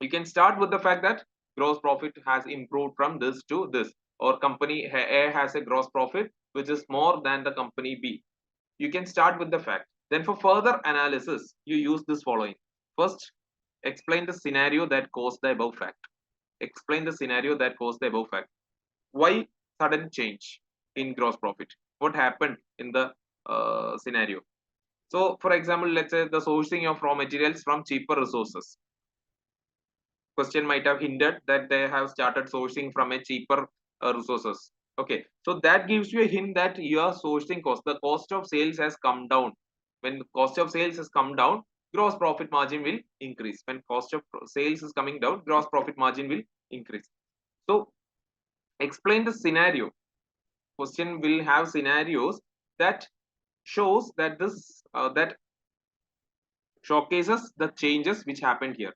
you can start with the fact that gross profit has improved from this to this, or company A has a gross profit which is more than the company B. You can start with the fact. Then for further analysis, you use this following. First, explain the scenario that caused the above fact. Explain the scenario that caused the above fact. Why sudden change in gross profit? What happened in the scenario? So, for example, let's say the sourcing of raw materials from cheaper resources. Question might have hinted that they have started sourcing from a cheaper resources. Okay, so that gives you a hint that your sourcing cost, the cost of sales has come down. When the cost of sales has come down, gross profit margin will increase. When cost of sales is coming down, gross profit margin will increase. So explain the scenario. Question will have scenarios that shows that this that showcases the changes which happened here.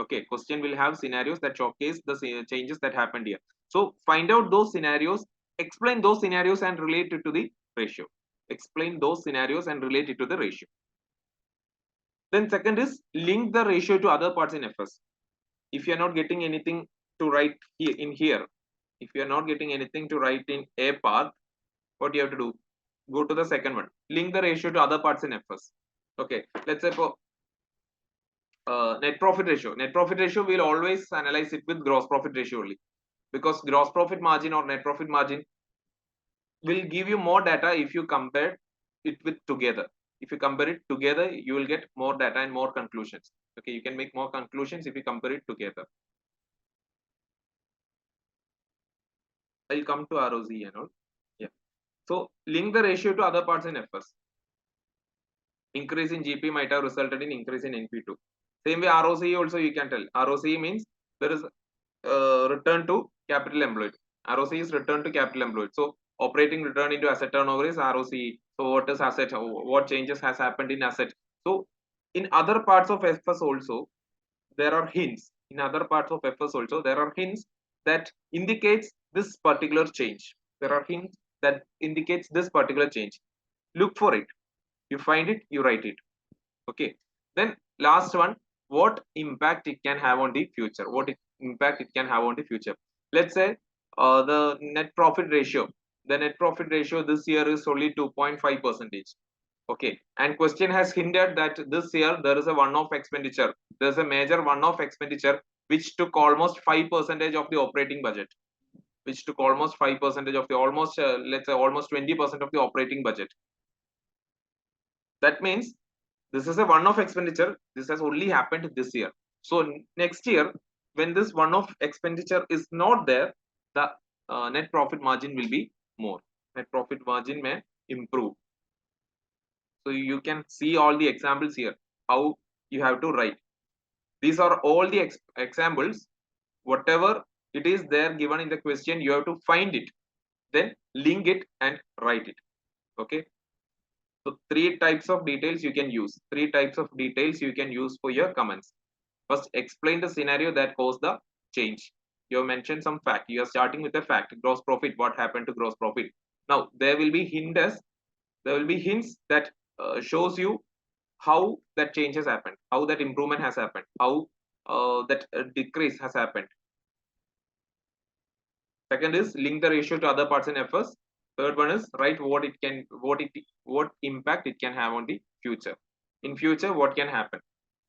Okay, question will have scenarios that showcase the changes that happened here. So find out those scenarios, explain those scenarios and relate it to the ratio. Explain those scenarios and relate it to the ratio. Then second is link the ratio to other parts in FS. If you're not getting anything to write here, if you're not getting anything to write in A part, what you have to do? Go to the second one. Link the ratio to other parts in FS. Okay, let's say for net profit ratio. Net profit ratio, we'll always analyze it with gross profit ratio only, because gross profit margin or net profit margin will give you more data if you compare it with together. If you compare it together, you will get more data and more conclusions. Okay, you can make more conclusions if you compare it together. I'll come to ROC and all. Yeah. So link the ratio to other parts in FS. Increase in GP might have resulted in increase in NP2. Same way ROC also you can tell. ROC means there is return to capital employed. ROC is return to capital employed. So operating return into asset turnover is ROC. So what is asset? What changes has happened in asset? So in other parts of FS also there are hints. In other parts of FS also there are hints that indicates this particular change. There are hints that indicates this particular change. Look for it. You find it, you write it. Okay. Then last one, what impact it can have on the future? Impact it can have on the future? Let's say the net profit ratio. The net profit ratio this year is only 2.5 percentage. Okay, and question has hinted that this year there is a one-off expenditure. There's a major one-off expenditure which took almost 5% of the operating budget. Which took almost 5% of the almost let's say almost 20% of the operating budget. That means this is a one-off expenditure. This has only happened this year. So next year, when this one-off expenditure is not there, the net profit margin will be more. Net profit margin may improve. So you can see all the examples here, how you have to write. These are all the examples. Whatever it is there given in the question, you have to find it, then link it and write it. Okay. So three types of details you can use. Three types of details you can use for your comments. First, explain the scenario that caused the change. You have mentioned some fact. You are starting with a fact. Gross profit. What happened to gross profit? Now there will be hints. There will be hints that shows you how that change has happened, how that improvement has happened, how that decrease has happened. Second is link the ratio to other parts in FS. Third one is write what impact it can have on the future. In future, what can happen?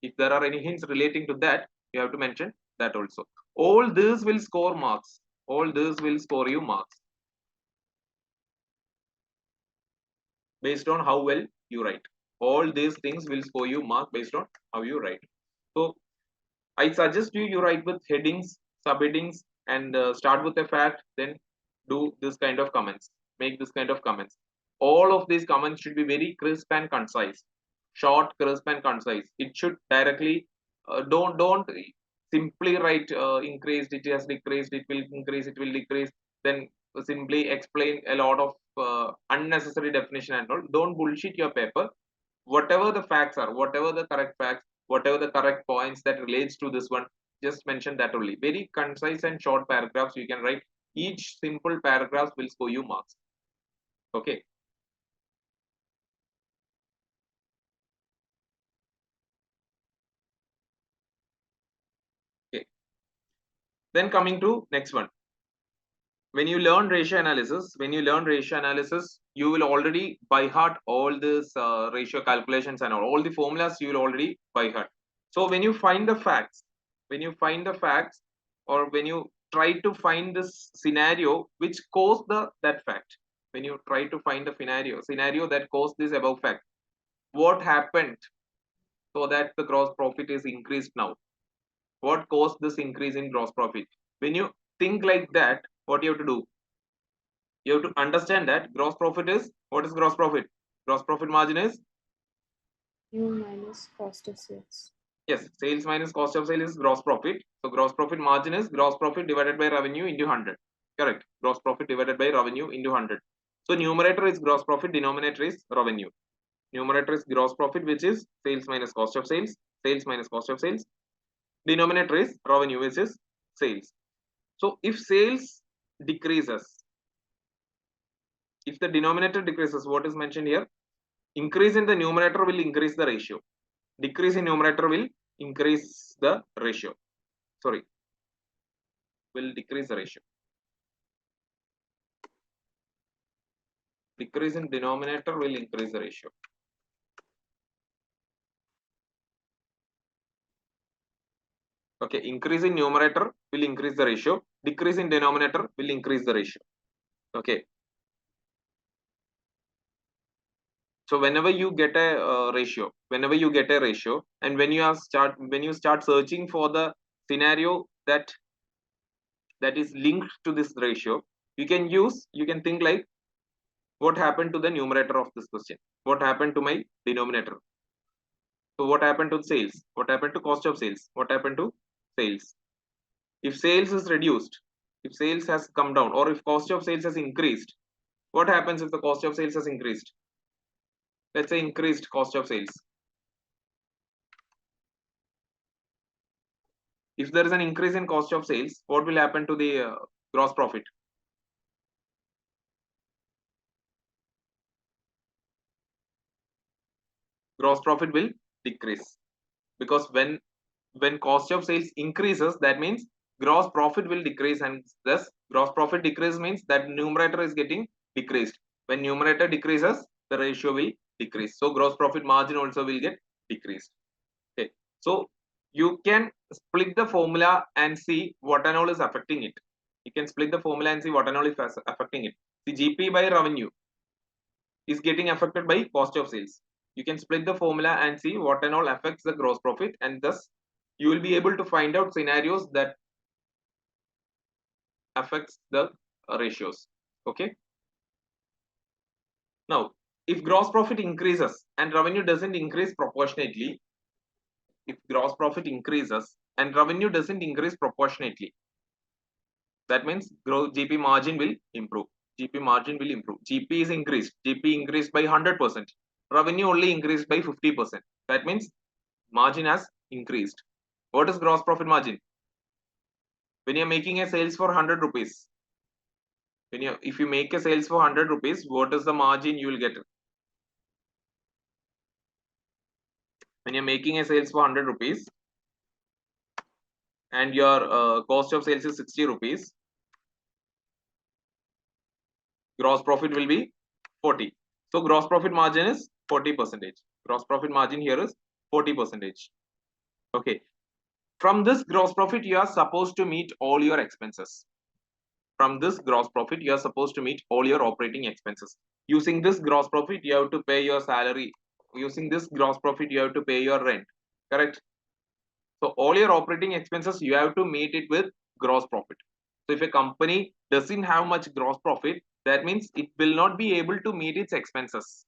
If there are any hints relating to that, you have to mention that also. All this will score marks. All this will score you marks based on how well you write. All these things will score you mark based on how you write. So I suggest you write with headings, subheadings, and start with a fact, then do this kind of comments, make this kind of comments. All of these comments should be very crisp and concise, short, crisp and concise. It should directly don't simply write increased, it has decreased, it will increase, it will decrease, then simply explain a lot of unnecessary definition and all. Don't bullshit your paper. Whatever the facts are, whatever the correct facts, whatever the correct points that relates to this one, just mention that only. Very concise and short paragraphs you can write. Each simple paragraph will score you marks. Okay. Okay. Then coming to next one. When you learn ratio analysis, you will already by heart all this ratio calculations and all the formulas you will already by heart. So when you find the facts, or when you try to find this scenario which caused that fact, when you try to find the scenario that caused this above fact, what happened so that the gross profit is increased now? What caused this increase in gross profit? When you think like that, what you have to do? You have to understand that gross profit is, what is gross profit? Gross profit margin is? U minus cost of sales. Yes, sales minus cost of sales is gross profit. So gross profit margin is gross profit divided by revenue into 100. Correct. Gross profit divided by revenue into 100. So numerator is gross profit, denominator is revenue. Numerator is gross profit, which is sales minus cost of sales, sales minus cost of sales. denominator is revenue, which is sales. So if sales decreases, if the denominator decreases, what is mentioned here? Increase in the numerator will increase the ratio. Decrease in numerator will increase the ratio. Sorry, will decrease the ratio. Decrease in denominator will increase the ratio. Okay, increase in numerator will increase the ratio. Decrease in denominator will increase the ratio. Okay. So whenever you get a ratio, and when you start searching for the scenario that is linked to this ratio, you can think like, what happened to the numerator of this question? What happened to my denominator? So what happened to sales? What happened to cost of sales? What happened to sales? If sales is reduced, if sales has come down, or if cost of sales has increased, what happens if the cost of sales has increased? Let's say increased cost of sales. If there is an increase in cost of sales, what will happen to the gross profit? Gross profit will decrease, because when cost of sales increases, that means gross profit will decrease, and thus gross profit decrease means that numerator is getting decreased. When numerator decreases, the ratio will decrease. So gross profit margin also will get decreased. Okay. So you can split the formula and see what and all is affecting it. You can split the formula and see what and all is affecting it. The GP by revenue is getting affected by cost of sales. You can split the formula and see what and all affects the gross profit, and thus you will be able to find out scenarios that affects the ratios. Okay. Now, if gross profit increases and revenue doesn't increase proportionately, if gross profit increases and revenue doesn't increase proportionately, that means GP margin will improve. GP margin will improve. GP is increased. GP increased by 100%. Revenue only increased by 50%. That means margin has increased. What is gross profit margin? When you're making a sales for 100 rupees, if you make a sales for 100 rupees, what is the margin you will get? When you're making a sales for 100 rupees and your cost of sales is 60 rupees, gross profit will be 40. So gross profit margin is 40%. Gross profit margin here is 40%. Okay. From this gross profit, you are supposed to meet all your expenses. From this gross profit, you are supposed to meet all your operating expenses. Using this gross profit, you have to pay your salary. Using this gross profit, you have to pay your rent. Correct? So all your operating expenses, you have to meet it with gross profit. So if a company doesn't have much gross profit, that means it will not be able to meet its expenses.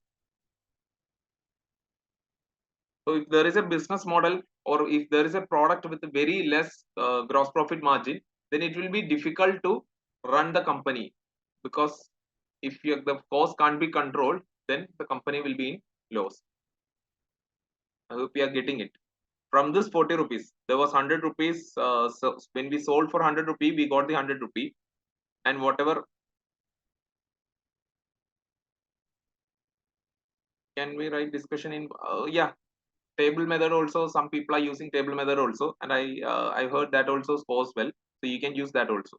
So if there is a business model, or if there is a product with a very less gross profit margin, then it will be difficult to run the company, because if the cost can't be controlled, then the company will be in loss. I hope you are getting it. From this 40 rupees, there was 100 rupees. So when we sold for 100 rupee, we got the 100 rupee, and whatever. Can we write discussion in? Yeah, table method also. Some people are using table method also, and I heard that also scores well. So you can use that also.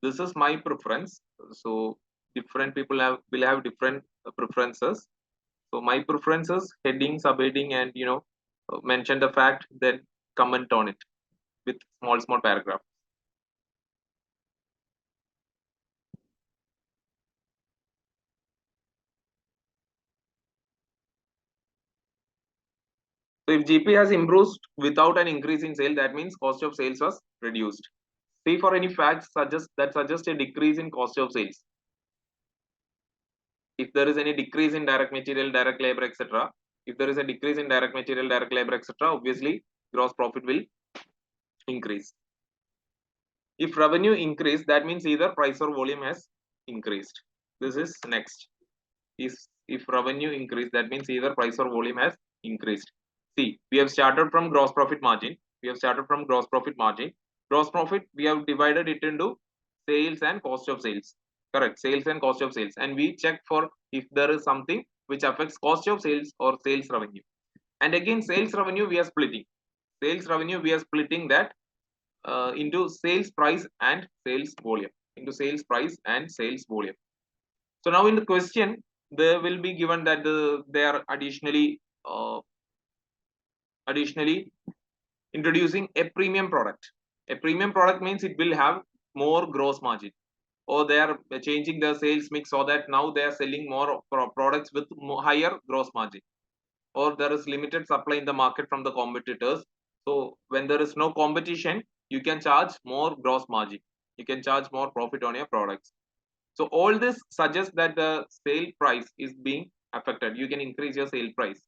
This is my preference. So different people will have different preferences. So my preferences: heading, subheading, and mention the fact, then comment on it with small paragraph. So if GP has improved without an increase in sale, that means cost of sales was reduced. See for any facts suggest a decrease in cost of sales. If there is any decrease in direct material, direct labor, etc. If there is a decrease in direct material, direct labor, etc., obviously gross profit will increase. If revenue increase, that means either price or volume has increased. This is next. Is if revenue increase, that means either price or volume has increased. See, we have started from gross profit margin. Gross profit, we have divided it into sales and cost of sales. Correct, sales and cost of sales. And we check for if there is something which affects cost of sales or sales revenue. And again, sales revenue, we are splitting. That into sales price and sales volume. So now in the question, there will be given that they are additionally introducing a premium product. A premium product means it will have more gross margin, or they are changing their sales mix so that now they are selling more products with higher gross margin, or there is limited supply in the market from the competitors. So when there is no competition, you can charge more gross margin, you can charge more profit on your products. So all this suggests that the sale price is being affected. You can increase your sale price.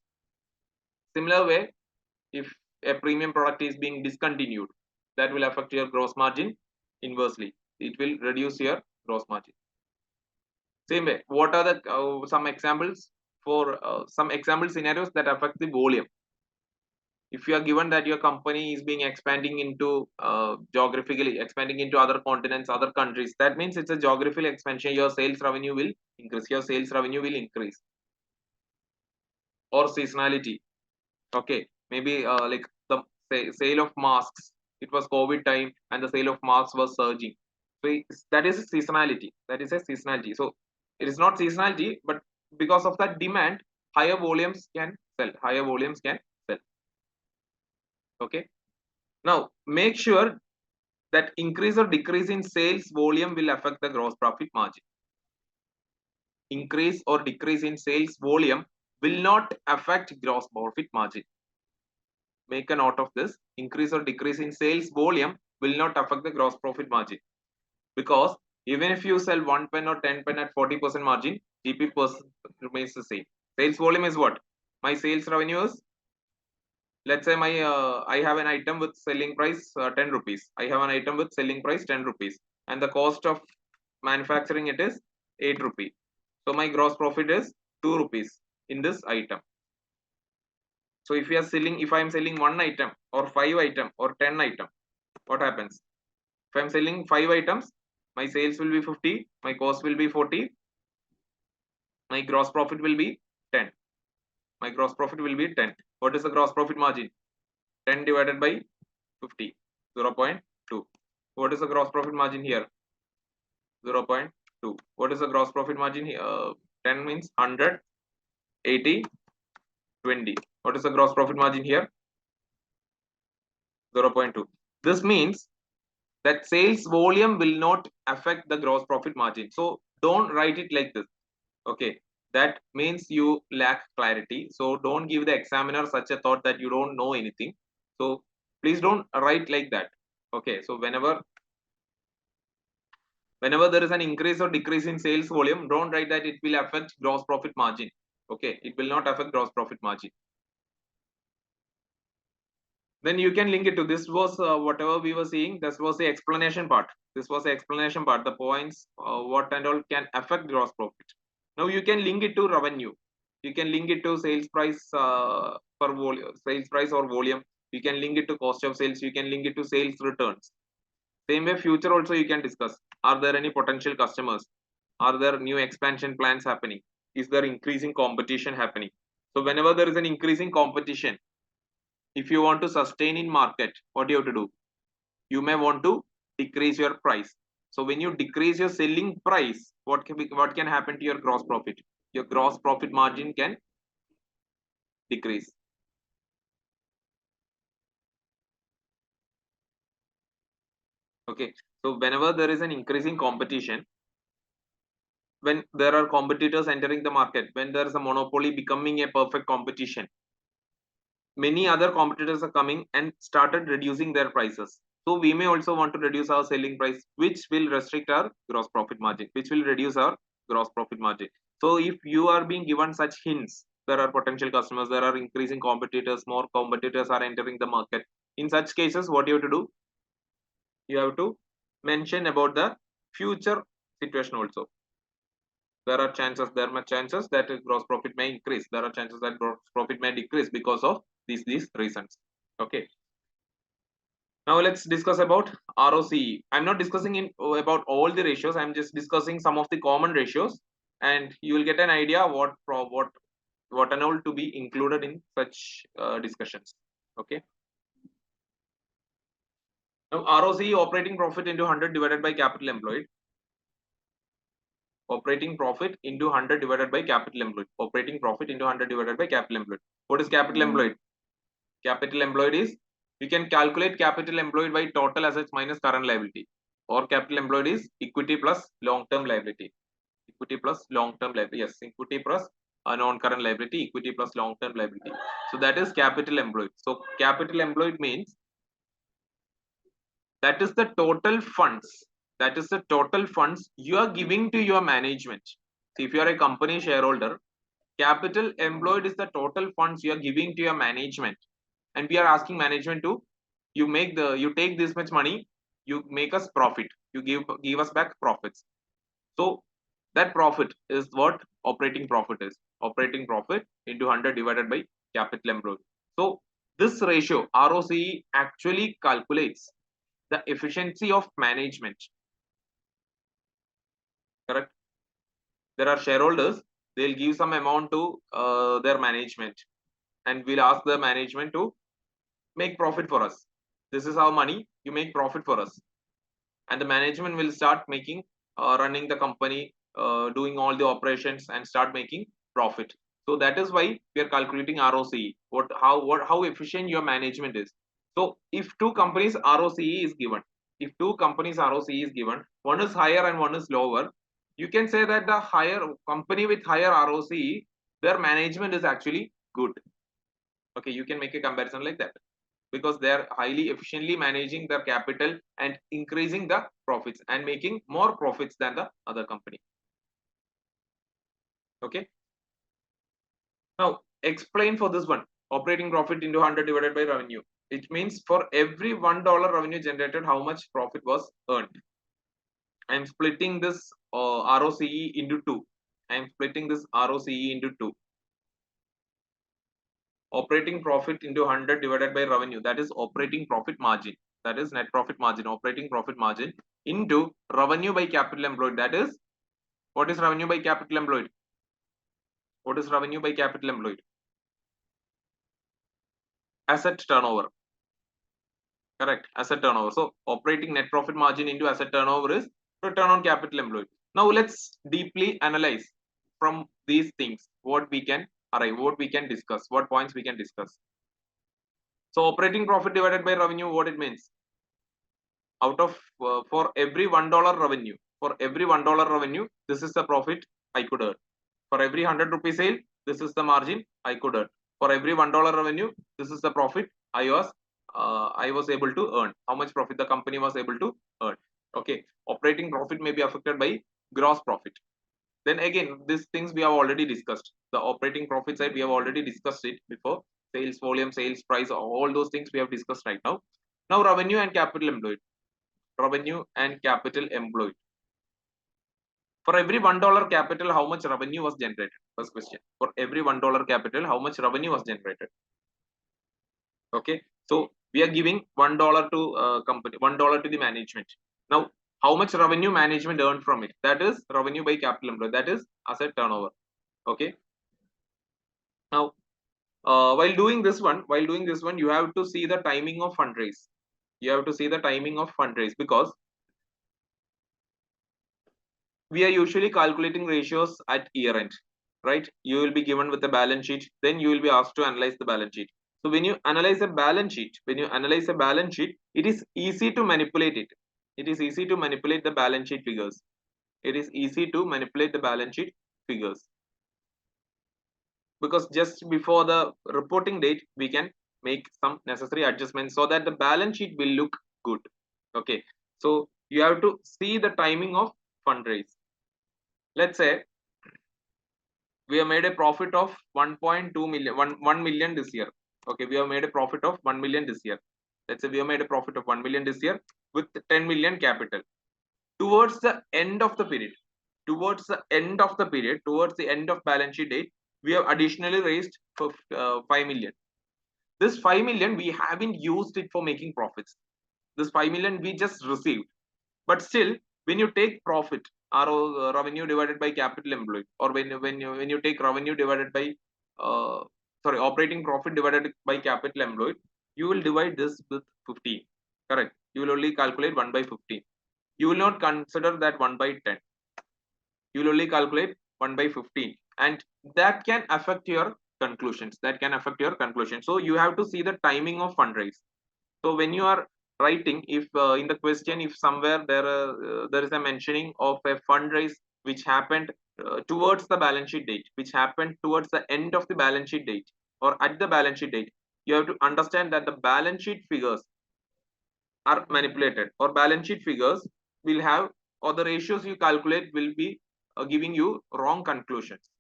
Similar way, if a premium product is being discontinued, that will affect your gross margin. Inversely, it will reduce your gross margin. Same way, what are the some examples for some example scenarios that affect the volume? If you are given that your company is being expanding into geographically expanding into other continents, other countries, that means it's a geographical expansion. Your sales revenue will increase. Or seasonality. Okay, maybe like the sale of masks, it was COVID time and the sale of masks was surging. So that is a seasonality. So it is not seasonality, but because of that demand, higher volumes can sell. Okay, now make sure that increase or decrease in sales volume will affect the gross profit margin. Increase or decrease in sales volume will not affect gross profit margin. Make a note of this. Increase or decrease in sales volume will not affect the gross profit margin, because even if you sell 1 pen or 10 pen at 40% margin, GP remains the same. Sales volume is what? My sales revenue is, let's say my I have an item with selling price 10 rupees. I have an item with selling price 10 rupees, and the cost of manufacturing it is 8 rupees. So my gross profit is 2 rupees in this item. So if I am selling one item or 5 item or 10 item, what happens? If I am selling 5 items, my sales will be 50, my cost will be 40, my gross profit will be 10. What is the gross profit margin? 10 divided by 50, 0.2. What is the gross profit margin here? 0.2. What is the gross profit margin here? 10 means 100, 80, 20. What is the gross profit margin here? 0.2. This means that sales volume will not affect the gross profit margin. So don't write it like this. Okay, that means you lack clarity. So don't give the examiner such a thought that you don't know anything. So please don't write like that. Okay, so whenever there is an increase or decrease in sales volume, don't write that it will affect gross profit margin. Okay, it will not affect gross profit margin. Then you can link it to this. Was whatever we were seeing, this was the explanation part. The points what and all can affect gross profit. Now you can link it to revenue, you can link it to sales price per volume, sales price or volume. You can link it to cost of sales, you can link it to sales returns. Same way, future also you can discuss. Are there any potential customers? Are there new expansion plans happening? Is there increasing competition happening? So whenever there is an increasing competition, if you want to sustain in market, what do you have to do? You may want to decrease your price. So when you decrease your selling price, what can happen to your gross profit? Your gross profit margin can decrease. Okay, so whenever there is an increasing competition, when there are competitors entering the market, when there is a monopoly becoming a perfect competition, many other competitors are coming and started reducing their prices. So we may also want to reduce our selling price, which will restrict our gross profit margin, which will reduce our gross profit margin. So if you are being given such hints, there are potential customers, there are increasing competitors, more competitors are entering the market. In such cases, what you have to do? You have to mention about the future situation also. there are chances that gross profit may increase. There are chances that gross profit may decrease because of these reasons. Okay. Now let's discuss about ROCE. I'm not discussing about all the ratios. I'm just discussing some of the common ratios, and you will get an idea what and all to be included in such discussions. Okay. Now ROCE, operating profit into 100 divided by capital employed. Operating profit into 100 divided by capital employed. Operating profit into 100 divided by capital employed. What is capital employed? Capital employed is, we can calculate capital employed by total assets minus current liability, or capital employed is equity plus long-term liability. Equity plus long-term liability. Yes, equity plus non-current liability, equity plus long-term liability. So that is capital employed. So capital employed means that is the total funds. That is the total funds you are giving to your management. So if you are a company shareholder, capital employed is the total funds you are giving to your management, and we are asking management to, you take this much money, you make us profit, you give us back profits. So that profit is what operating profit is. Operating profit into 100 divided by capital employed. So this ratio ROCE actually calculates the efficiency of management. Correct? There are shareholders, they'll give some amount to their management, and we'll ask the management to make profit for us. This is our money, you make profit for us. And the management will start making, running the company, doing all the operations and start making profit. So that is why we are calculating ROCE, how efficient your management is. So if two companies ROCE is given, one is higher and one is lower, you can say that the higher company with higher ROCE, their management is actually good. Okay, you can make a comparison like that, because they are highly efficiently managing their capital and increasing the profits and making more profits than the other company. Okay. Now explain for this one, operating profit into 100 divided by revenue. It means for every $1 revenue generated, how much profit was earned. I am splitting this ROCE into two. Operating profit into 100 divided by revenue, that is operating profit margin, that is net profit margin, operating profit margin into revenue by capital employed. That is, what is revenue by capital employed? What is revenue by capital employed? Asset turnover. Correct, asset turnover. So operating net profit margin into asset turnover is return on capital employed. Now let's deeply analyze from these things what we can arrive, what we can discuss, what points we can discuss. So operating profit divided by revenue, what it means? Out of for every $1 revenue, this is the profit I could earn. For every 100 rupee sale, this is the margin I could earn. For every $1 revenue, this is the profit I was able to earn. How much profit the company was able to earn. Okay, operating profit may be affected by gross profit. Then again, these things we have already discussed. The operating profit side, we have already discussed it before. Sales volume, sales price, all those things we have discussed right now. Now revenue and capital employed. Revenue and capital employed. For every $1 capital, how much revenue was generated? First question. For every $1 capital, how much revenue was generated? Okay. So we are giving $1 to company, $1 to the management. Now, how much revenue management earned from it? That is revenue by capital employed. That is asset turnover. Okay. Now, while doing this one, you have to see the timing of fundraise. Because we are usually calculating ratios at year end, right? You will be given with the balance sheet, then you will be asked to analyze the balance sheet. So when you analyze a balance sheet, it is easy to manipulate it. It is easy to manipulate the balance sheet figures. Because just before the reporting date, we can make some necessary adjustments so that the balance sheet will look good. Okay. So you have to see the timing of fundraise. Let's say we have made a profit of 1.2 million, 1 million this year. Okay, we have made a profit of 1 million this year. Let's say we have made a profit of 1 million this year with 10 million capital. Towards the end of the period, towards the end of the period, towards the end of balance sheet date, we have additionally raised for 5 million. This 5 million, we haven't used it for making profits. This 5 million we just received. But still, when you take profit, revenue divided by capital employed, or when you take revenue divided by operating profit divided by capital employed, you will divide this with 15. Correct. You will only calculate 1 by 15. You will not consider that 1 by 10. You will only calculate 1 by 15, and that can affect your conclusions. So you have to see the timing of fundraise. So when you are writing, if in the question, if somewhere there is a mentioning of a fundraise which happened towards the balance sheet date, which happened towards the end of the balance sheet date or at the balance sheet date, you have to understand that the balance sheet figures are manipulated, or balance sheet figures will have, or the ratios you calculate will be giving you wrong conclusions.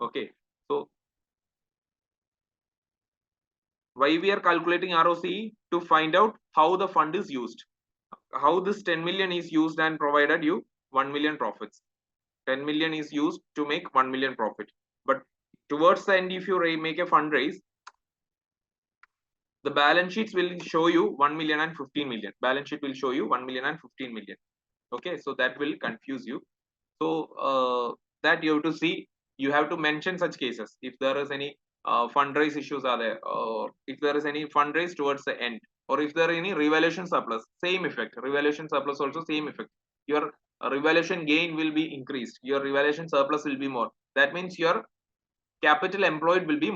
Okay, so why we are calculating ROCE? To find out how the fund is used, how this 10 million is used and provided you 1 million profits. 10 million is used to make 1 million profit, but towards the end, if you make a fundraise, the balance sheets will show you 1 million and 15 million. Balance sheet will show you 1 million and 15 million. Okay, so that will confuse you. So that you have to see, you have to mention such cases if there is any fundraise issues are there, or if there is any fundraise towards the end, or if there are any revaluation surplus, same effect. Revaluation surplus also same effect. Your revaluation gain will be increased, your revaluation surplus will be more. That means your capital employed will be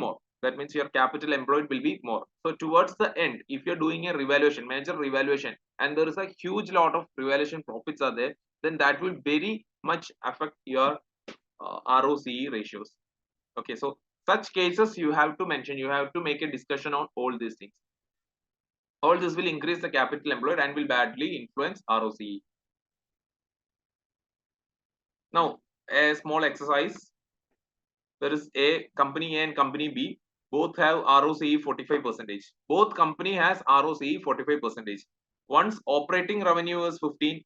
more. So towards the end, if you're doing a revaluation, major revaluation, and there is a huge lot of revaluation profits are there, then that will very much affect your ROCE ratios. Okay, so such cases you have to mention, you have to make a discussion on all these things. All this will increase the capital employed and will badly influence ROCE. Now, a small exercise. There is a company A and company B. Both have ROCE 45%. Both company has ROCE 45%. One's operating revenue is 15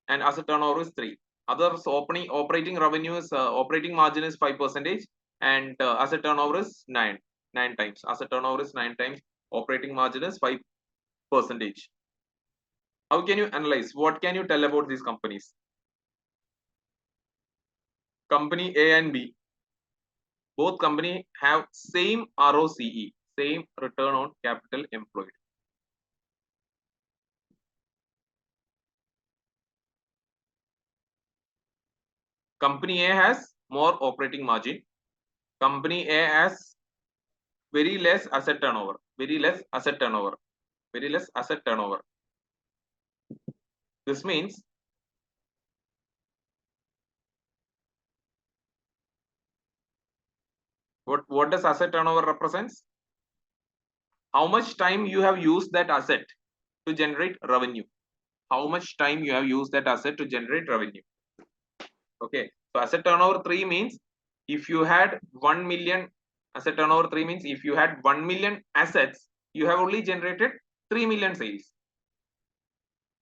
and asset turnover is 3. Others operating revenue is operating margin is 5% and asset turnover is 9 times. Asset turnover is 9 times. Operating margin is 5%. How can you analyze? What can you tell about these companies? Company A and B, both company have same ROCE, same return on capital employed. Company A has more operating margin. Company A has very less asset turnover. This means what does asset turnover represents? How much time you have used that asset to generate revenue. How much time you have used that asset to generate revenue. Okay, so asset turnover 3 means if you had 1 million, asset turnover 3 means if you had 1 million assets, you have only generated 3 million sales.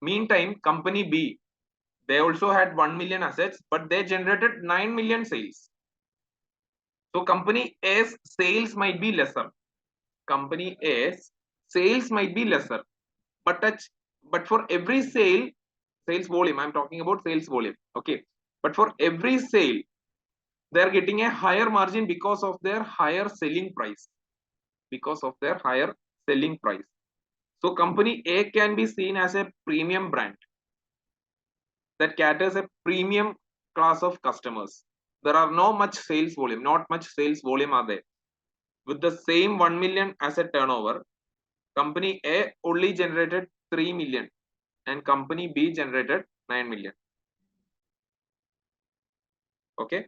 Meantime, company B, they also had 1 million assets, but they generated 9 million sales. So company A's sales might be lesser. Company A's sales might be lesser, but for every sales volume, I'm talking about sales volume. Okay, but for every sale, they are getting a higher margin because of their higher selling price. So company A can be seen as a premium brand that caters a premium class of customers. There are not much sales volume are there. With the same 1 million asset turnover, company A only generated 3 million and company B generated 9 million. Okay,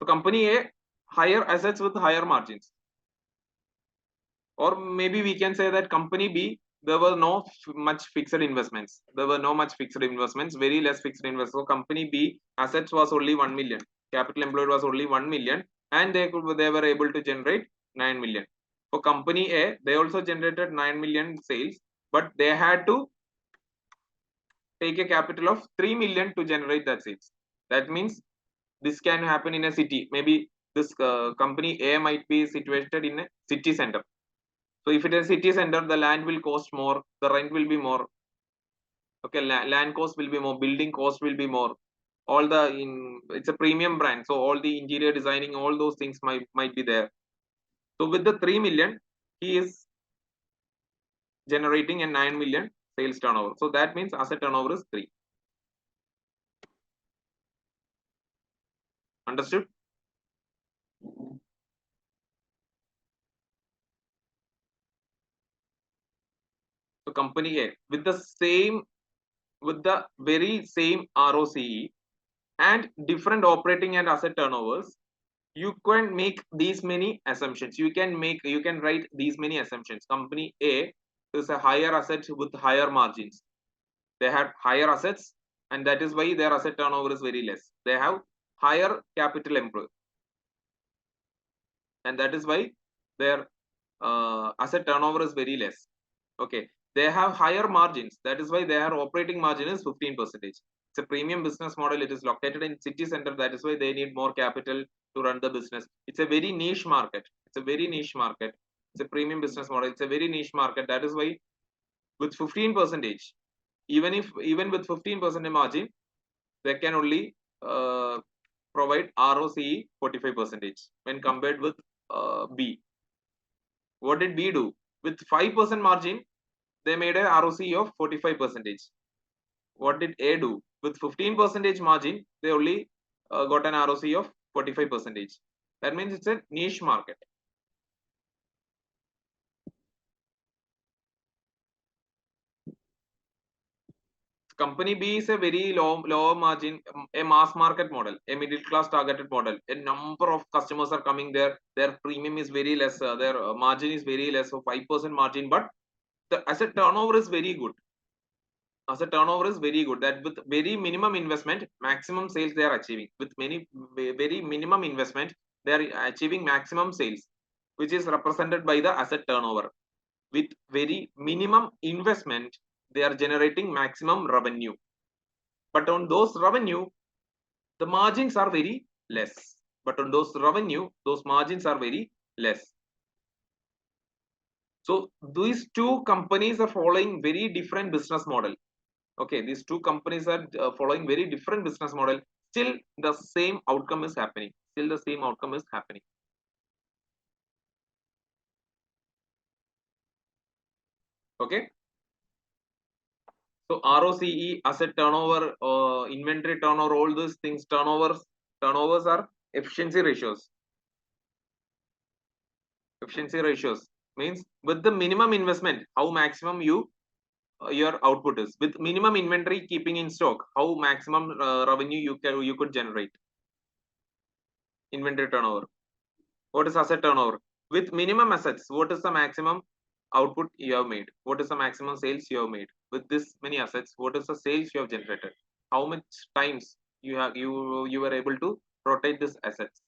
so company A higher assets with higher margins, or maybe we can say that company B, there were no much fixed investments. Very less fixed investments. So company B assets was only 1 million, capital employed was only 1 million, and they were able to generate 9 million. For company A, they also generated 9 million sales, but they had to take a capital of 3 million to generate that sales. That means this can happen in a city. Maybe this company A might be situated in a city center. So if it is a city center, the land will cost more, the rent will be more. Okay, land cost will be more, building cost will be more. All the it's a premium brand, so all the interior designing, all those things might be there. So with the 3 million, he is generating a 9 million sales turnover. So that means asset turnover is 3. Understood? So company A with the very same ROCE and different operating and asset turnovers, you can make these many assumptions. You can write these many assumptions. Company A is a higher asset with higher margins. They have higher assets, and that is why their asset turnover is very less. They have higher capital employed, and that is why their asset turnover is very less. Okay, they have higher margins. That is why their operating margin is 15%. It's a premium business model. It is located in city center. That is why they need more capital to run the business. It's a very niche market. It's a very niche market. It's a premium business model. It's a very niche market. That is why with 15%, even with 15% margin, they can only provide ROCE 45% when compared with B. What did B do? With 5% margin, they made a ROCE of 45%. What did A do? With 15% margin, they only got an ROCE of 45%. That means it's a niche market. Company B is a very low margin, a mass market model, a middle class targeted model. A number of customers are coming there. Their premium is very less. Their margin is very less, so 5% margin. But the asset turnover is very good. Asset turnover is very good. That with very minimum investment, maximum sales they are achieving. With very minimum investment, they are achieving maximum sales, which is represented by the asset turnover. With very minimum investment, they are generating maximum revenue. But on those revenue, the margins are very less. But on those revenue, those margins are very less. So these two companies are following very different business model. Okay, these two companies are following very different business model. Still, the same outcome is happening. Still, the same outcome is happening. Okay. So ROCE, asset turnover, inventory turnover, all these things, turnovers are efficiency ratios. Efficiency ratios means with the minimum investment, how maximum your output is. With minimum inventory keeping in stock, how maximum revenue you could generate. Inventory turnover. What is asset turnover? With minimum assets, what is the maximum output you have made? What is the maximum sales you have made? With this many assets, what is the sales you have generated? How much times you were able to rotate these assets?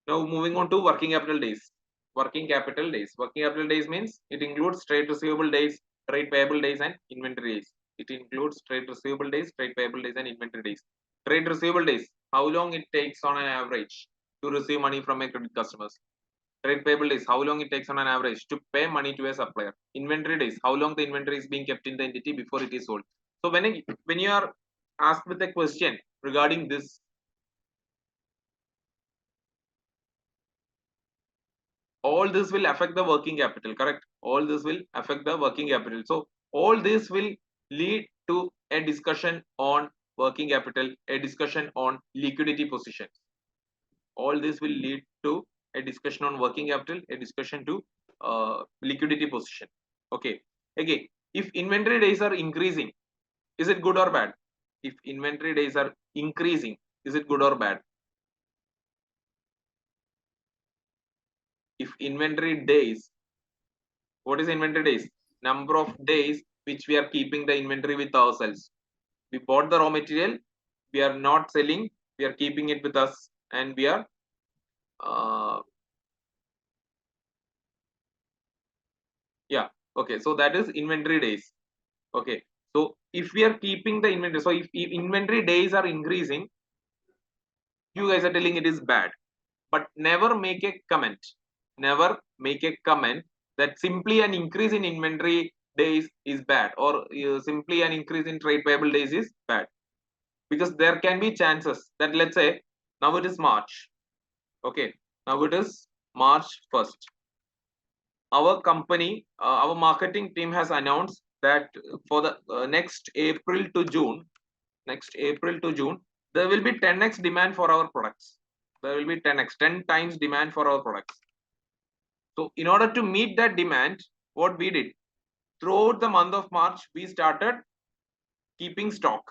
Now moving on to working capital days. Working capital days. Working capital days means it includes trade receivable days, trade payable days, and inventory days. It includes trade receivable days, trade payable days, and inventory days. Trade receivable days, how long it takes on an average to receive money from a credit customers. Trade payable days, how long it takes on an average to pay money to a supplier. Inventory days, how long the inventory is being kept in the entity before it is sold. So when you are asked with a question regarding this, all this will affect the working capital, correct? All this will affect the working capital. So all this will lead to a discussion on working capital, a discussion on liquidity positions. All this will lead to a discussion on working capital, a discussion to liquidity position. Okay, again, if inventory days are increasing, is it good or bad? If inventory days are increasing, is it good or bad? If inventory days, what is inventory days? Number of days which we are keeping the inventory with ourselves. We bought the raw material, we are not selling, we are keeping it with us, and we are yeah, okay, so that is inventory days. Okay, So if we are keeping the inventory, so if inventory days are increasing, you guys are telling it is bad, but never make a comment. Never make a comment that simply an increase in inventory days is bad, or simply an increase in trade payable days is bad, because there can be chances that, let's say, now it is March. Okay, now it is March 1st. Our company, our marketing team has announced that for the next April to June, there will be 10x demand for our products. There will be 10x, 10 times demand for our products. So in order to meet that demand, what we did, throughout the month of March, we started keeping stock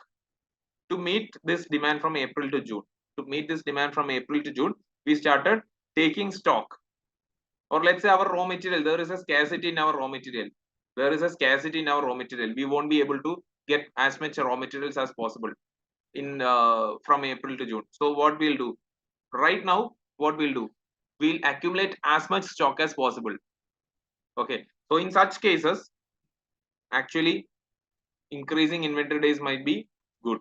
to meet this demand from April to June. To meet this demand from April to June, we started taking stock. Or let's say our raw material, there is a scarcity in our raw material. There is a scarcity in our raw material. We won't be able to get as much raw materials as possible in from April to June. So what we'll do right now, we'll accumulate as much stock as possible. Okay, so in such cases, actually increasing inventory days might be good.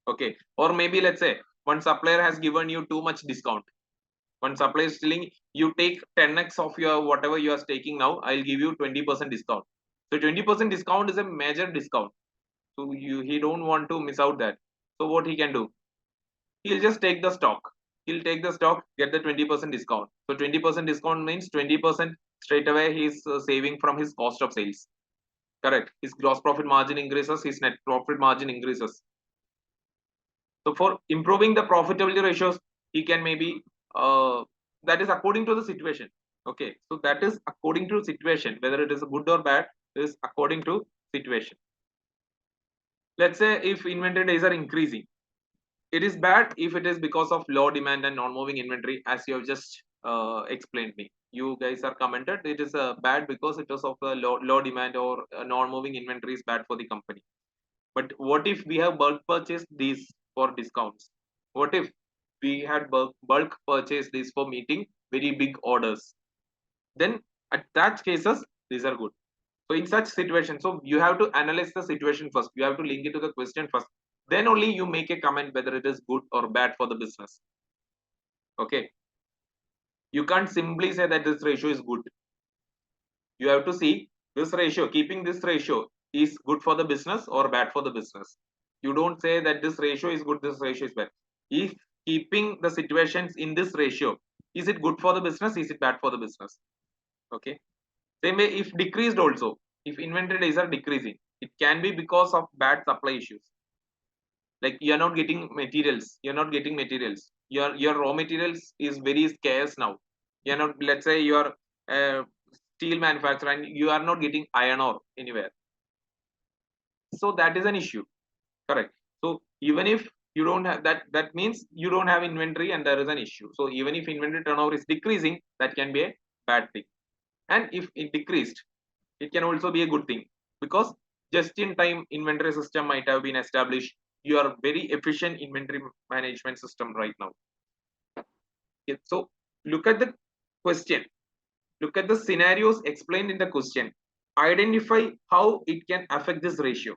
Okay, or maybe let's say one supplier has given you too much discount. One supplier is telling you take 10x of your whatever you are taking now, I'll give you 20% discount. So 20% discount is a major discount. So he don't want to miss out that. So what he can do? He'll just take the stock. He'll take the stock, get the 20% discount. So 20% discount means 20% straight away he's saving from his cost of sales. Correct. His gross profit margin increases, his net profit margin increases. So for improving the profitability ratios, he can maybe that is according to the situation. Okay, so that is according to situation, whether it is good or bad is according to situation. Let's say if inventory days are increasing, it is bad if it is because of low demand and non-moving inventory, as you have just explained me. You guys are commented it is bad because it is of a low demand or non-moving inventory is bad for the company. But what if we have bulk purchased these for discounts? What if we had bulk purchase this for meeting very big orders? Then at that cases, these are good. So in such situation, so you have to analyze the situation first. You have to link it to the question first. Then only you make a comment whether it is good or bad for the business. Okay. You can't simply say that this ratio is good. You have to see this ratio, keeping this ratio is good for the business or bad for the business. You don't say that this ratio is good, this ratio is bad. If keeping the situations in this ratio, is it good for the business? Is it bad for the business? Okay. Same way, if decreased also, if inventory days are decreasing, it can be because of bad supply issues. Like you're not getting materials, your raw materials is very scarce now. You're not, let's say you are steel manufacturer and you are not getting iron ore anywhere. So that is an issue. Correct. So even if you don't have that, that means you don't have inventory and there is an issue. So even if inventory turnover is decreasing, that can be a bad thing. And if it decreased, it can also be a good thing, because just in time inventory system might have been established. You are very efficient inventory management system right now. Okay, so look at the question, look at the scenarios explained in the question, identify how it can affect this ratio,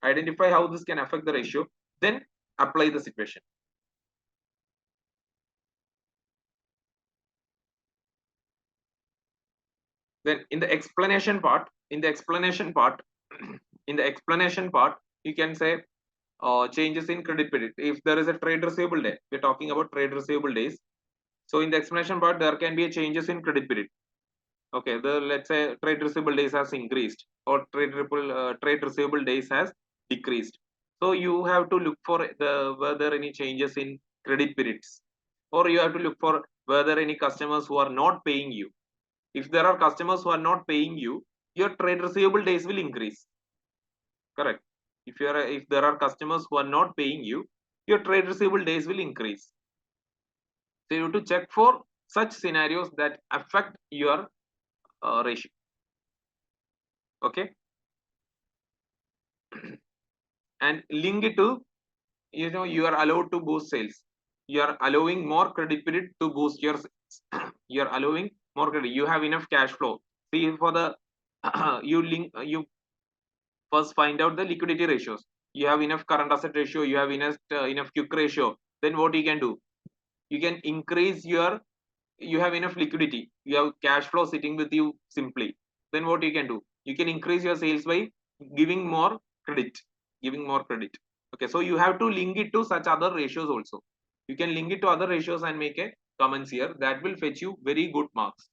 identify how this can affect the ratio, then apply the situation. Then in the explanation part, in the explanation part you can say changes in credit period. If there is a trade receivable day, we're talking about trade receivable days. So in the explanation part, there can be a changes in credit period. Okay, let's say trade receivable days has increased or trade receivable days has decreased. So you have to look for whether any changes in credit periods, or you have to look for whether any customers who are not paying you. If there are customers who are not paying you, your trade receivable days will increase. Correct. If there are customers who are not paying you, your trade receivable days will increase. So you have to check for such scenarios that affect your ratio. Okay, and link it to, you are allowed to boost sales. You are allowing more credit period to boost your sales. You are allowing more credit. You have enough cash flow. See, for the you first find out the liquidity ratios. You have enough current asset ratio, you have enough quick ratio. Then what you can do? You can increase your, you have enough liquidity, you have cash flow sitting with you simply. Then what you can do? You can increase your sales by giving more credit, giving more credit. Okay, so you have to link it to such other ratios also. You can link it to other ratios and make a comments here. That will fetch you very good marks.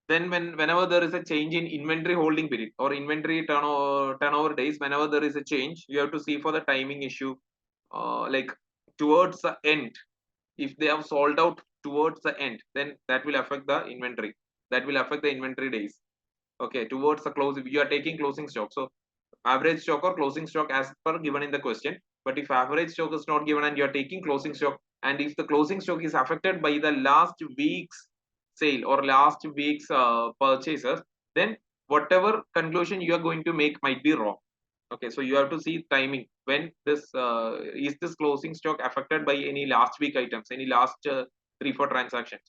Then whenever there is a change in inventory holding period or inventory turnover days, whenever there is a change, you have to see for the timing issue, like towards the end. If they have sold out towards the end, then that will affect the inventory, that will affect the inventory days. Okay, towards the close, if you are taking closing stock, so average stock or closing stock as per given in the question. But if average stock is not given and you are taking closing stock, and if the closing stock is affected by the last week's sale or last week's purchases, then whatever conclusion you are going to make might be wrong. Okay, so you have to see timing. When this is this closing stock affected by any last week items, any last 3-4 transactions.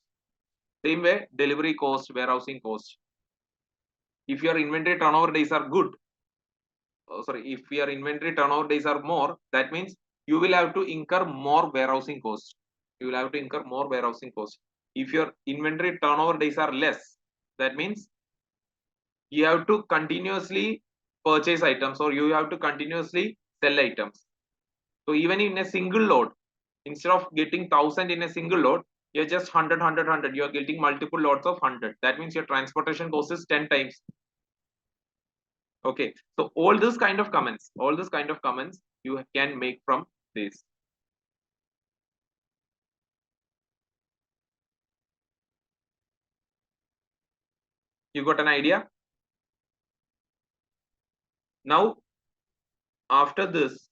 Same way, delivery cost, warehousing cost. If your inventory turnover days are good, if your inventory turnover days are more, that means you will have to incur more warehousing cost. You will have to incur more warehousing cost. If your inventory turnover days are less, that means you have to continuously purchase items or you have to continuously sell items. So even in a single load, instead of getting 1,000 in a single load, you're just 100. You're getting multiple loads of 100. That means your transportation cost is 10 times. Okay, so all this kind of comments you can make from this. You got an idea? Now, after this,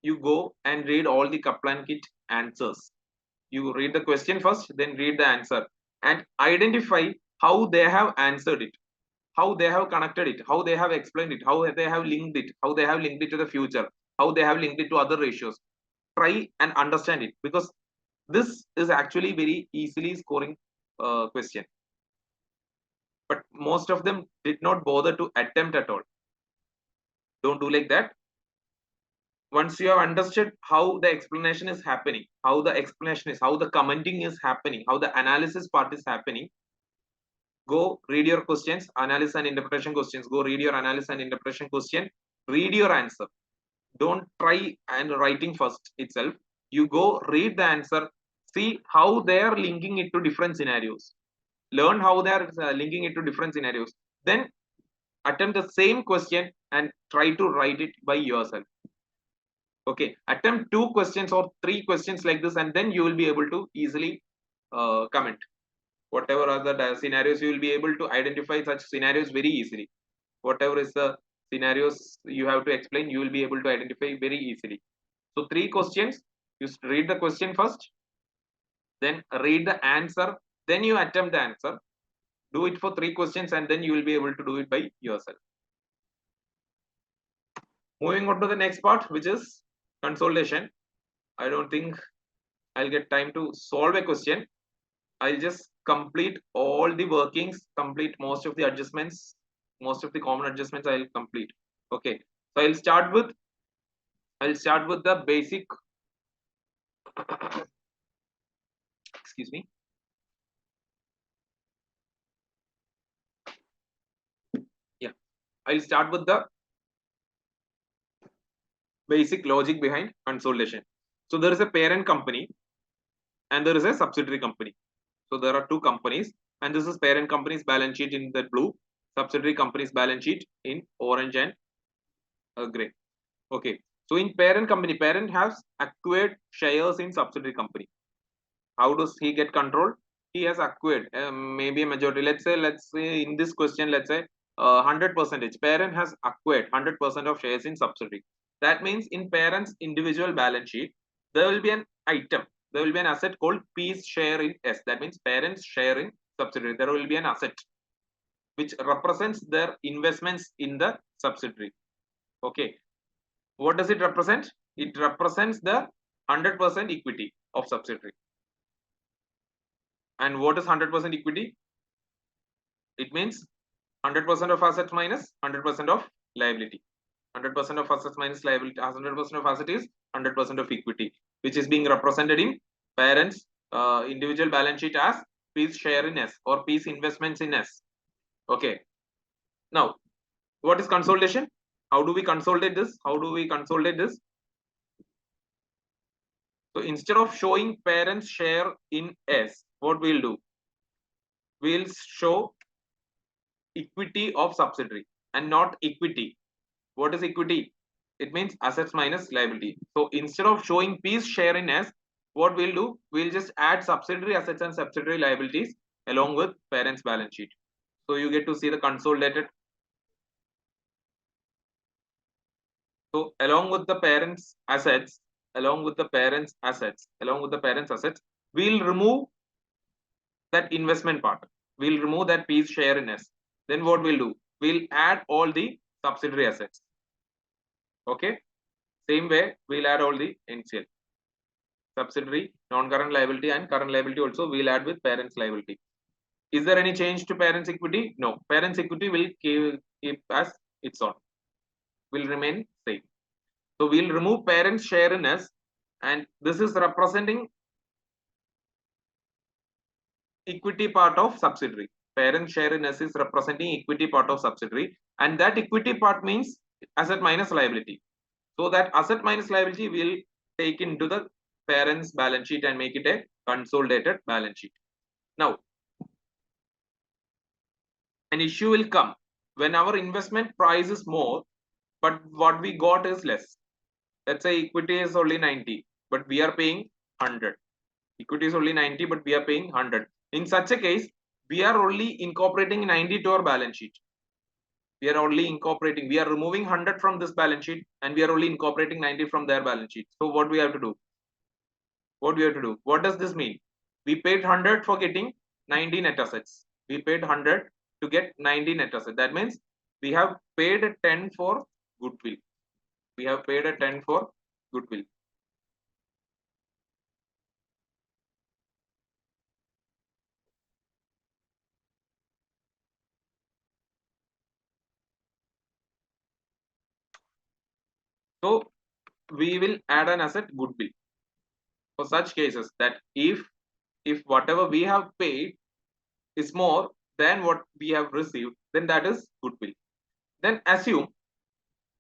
you go and read all the Kaplan kit answers. You read the question first, then read the answer and identify how they have answered it, how they have connected it, how they have explained it, how they have linked it, how they have linked it to the future, how they have linked it to other ratios. Try and understand it, because this is actually very easily scoring question. But most of them did not bother to attempt at all. Don't do like that. Once you have understood how the explanation is happening, how the commenting is happening, how the analysis part is happening, go read your questions, analysis and interpretation questions. Go read your analysis and interpretation question, read your answer. Don't try and writing first itself. You go read the answer, see how they are linking it to different scenarios, learn how they are linking it to different scenarios, then attempt the same question and try to write it by yourself. Okay, attempt 2 questions or 3 questions like this, and then you will be able to easily comment whatever are the scenarios. You will be able to identify such scenarios very easily. Whatever is the scenarios you have to explain, you will be able to identify very easily. So 3 questions, you read the question first, then read the answer, then you attempt the answer. Do it for 3 questions and then you will be able to do it by yourself. Moving on to the next part, which is consolidation. I don't think I'll get time to solve a question. I'll just complete all the workings, complete most of the adjustments, most of the common adjustments I'll complete. Okay, so I'll start with the basic excuse me. Yeah, I'll start with the basic logic behind consolidation. So there is a parent company and there is a subsidiary company. So there are 2 companies, and this is parent company's balance sheet in the blue, subsidiary company's balance sheet in orange and gray. Okay, so in parent company, parent has acquired shares in subsidiary company. How does he get control? He has acquired maybe a majority. Let's say in this question, let's say 100%. Parent has acquired 100% of shares in subsidiary. That means in parent's individual balance sheet, there will be an item. There will be an asset called P's share in S. That means parent's share in subsidiary. There will be an asset which represents their investments in the subsidiary. Okay. What does it represent? It represents the 100% equity of subsidiary. And what is 100% equity? It means 100% of assets minus 100% of liability. 100% of assets minus liability, 100% of asset is 100% of equity, which is being represented in parents individual balance sheet as piece share in S or piece investments in S. Okay. Now, what is consolidation? How do we consolidate this? So instead of showing parents share in S, what we'll do? We'll show equity of subsidiary and not equity. What is equity? It means assets minus liability. So instead of showing piece share in S, what we'll do? We'll just add subsidiary assets and subsidiary liabilities along with parents balance sheet. So you get to see the consolidated. So along with the parents assets, we'll remove that investment part. We'll remove that piece share in S. Then what we'll do? We'll add all the subsidiary assets. Okay. Same way, we'll add all the NCL. Subsidiary, non-current liability and current liability also we'll add with parents liability. Is there any change to parents equity? No. Parents equity will keep as its own. Will remain same. So we'll remove parents share in S, and this is representing equity part of subsidiary. Parent share in S is representing equity part of subsidiary, and that equity part means asset minus liability. So that asset minus liability will take into the parents balance sheet and make it a consolidated balance sheet. Now, an issue will come when our investment price is more, but what we got is less. Let's say equity is only 90, but we are paying 100. Equity is only 90, but we are paying 100. In such a case, we are only incorporating 90 to our balance sheet. We are removing 100 from this balance sheet and we are only incorporating 90 from their balance sheet. So what we have to do? What does this mean? We paid 100 for getting 90 net assets. We paid 100 to get 90 net assets. That means we have paid 10 for goodwill. So we will add an asset goodwill for such cases, that if whatever we have paid is more than what we have received, then that is goodwill. Then assume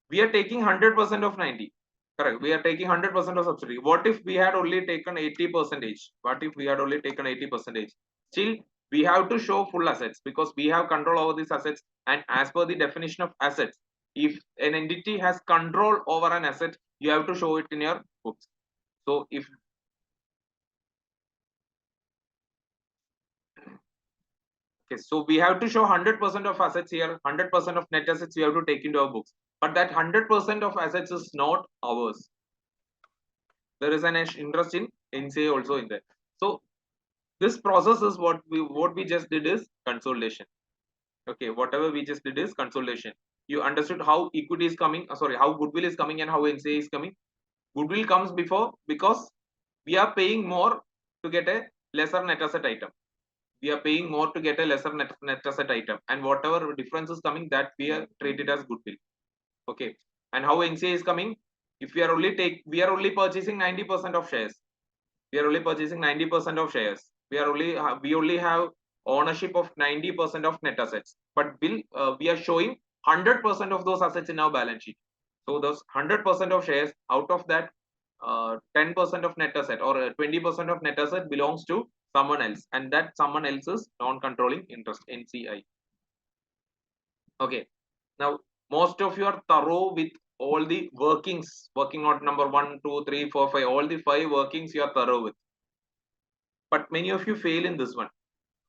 we are taking 100% of 90. Correct. We are taking 100% of subsidy. What if we had only taken 80%? Still, we have to show full assets because we have control over these assets. And as per the definition of assets, if an entity has control over an asset, you have to show it in your books. So if okay, so we have to show 100% of assets here, 100% of net assets we have to take into our books. But that 100% of assets is not ours. There is an interest in NCA also in there. So this process is what we just did is consolidation. Okay, whatever we just did is consolidation. You understood how equity is coming, how goodwill is coming and how NCA is coming. Goodwill comes before because we are paying more to get a lesser net asset item. And whatever difference is coming, that we are treated as goodwill. Okay, and how NCA is coming? If we are only purchasing 90% of shares. We only have ownership of 90% of net assets, but we are showing 100% of those assets in our balance sheet. So those 100% of shares, out of that 10% of net asset or 20% of net asset belongs to someone else, and that someone else is non-controlling interest, NCI. Okay, now most of you are thorough with all the workings, working out number 1, 2, 3, 4, 5, all the 5 workings you are thorough with. But many of you fail in this one.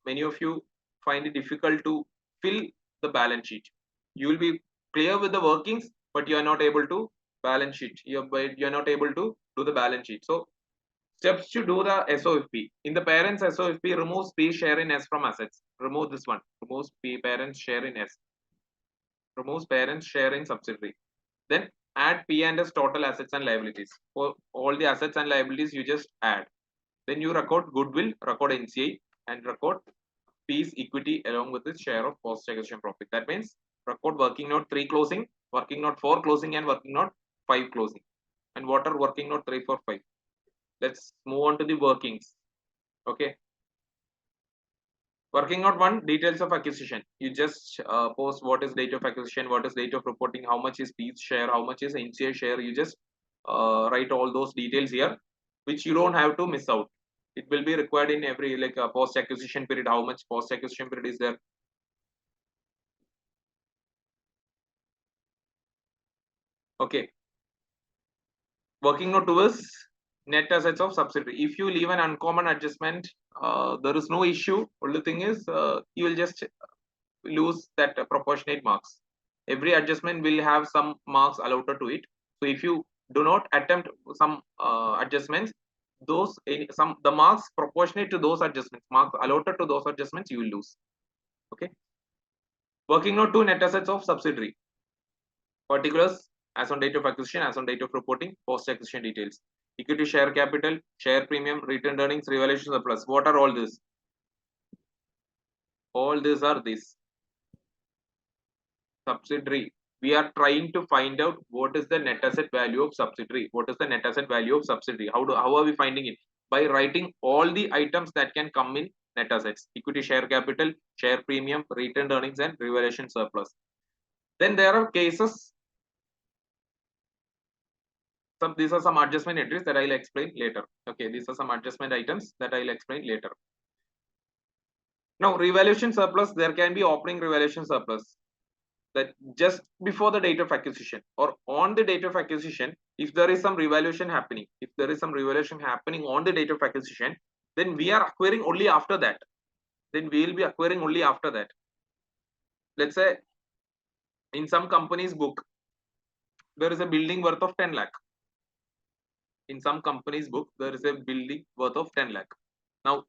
Many of you find it difficult to fill the balance sheet. You will be clear with the workings, but you are not able to balance sheet. You are not able to do the balance sheet. So steps to do the SOFP. In the parents SOFP, removes P share in S from assets. Remove this one. Removes P parents share in S. Removes parents share in subsidiary. Then add P and S total assets and liabilities. For all the assets and liabilities, you just add. Then you record goodwill, record NCA. and record P's equity along with its share of post-acquisition profit. That means record working note 3 closing, working note 4 closing, and working note 5 closing. And what are working note 3, 4, 5? Let's move on to the workings. Okay. Working note 1, details of acquisition. You just post what is date of acquisition, what is date of reporting, how much is P's share, how much is NCA share. You just write all those details here, which you don't have to miss out. It will be required in every like post acquisition period. How much post acquisition period is there? Okay. Working note 2 is net assets of subsidiary. If you leave an uncommon adjustment, there is no issue. Only thing is you will just lose that proportionate marks. Every adjustment will have some marks allotted to it. So if you do not attempt some adjustments, those the marks proportionate to those adjustments, marks allotted to those adjustments, you will lose. Okay. Working note 2, net assets of subsidiary. Particulars as on date of acquisition, as on date of reporting, post acquisition details. Equity share capital, share premium, retained earnings, revaluation surplus. What are all this? All these are this. Subsidiary. We are trying to find out what is the net asset value of subsidiary. What is the net asset value of subsidiary? How are we finding it? By writing all the items that can come in net assets. Equity share capital, share premium, retained earnings, and revaluation surplus. Then there are cases. These are some adjustment entries that I'll explain later. Okay, these are some adjustment items that I'll explain later. Now, revaluation surplus, there can be opening revaluation surplus that just before the date of acquisition or on the date of acquisition, if there is some revaluation happening, on the date of acquisition, then we are acquiring only after that. Then we will be acquiring only after that. Let's say in some company's book, there is a building worth of 10 lakh. In some company's book, there is a building worth of 10 lakh. Now,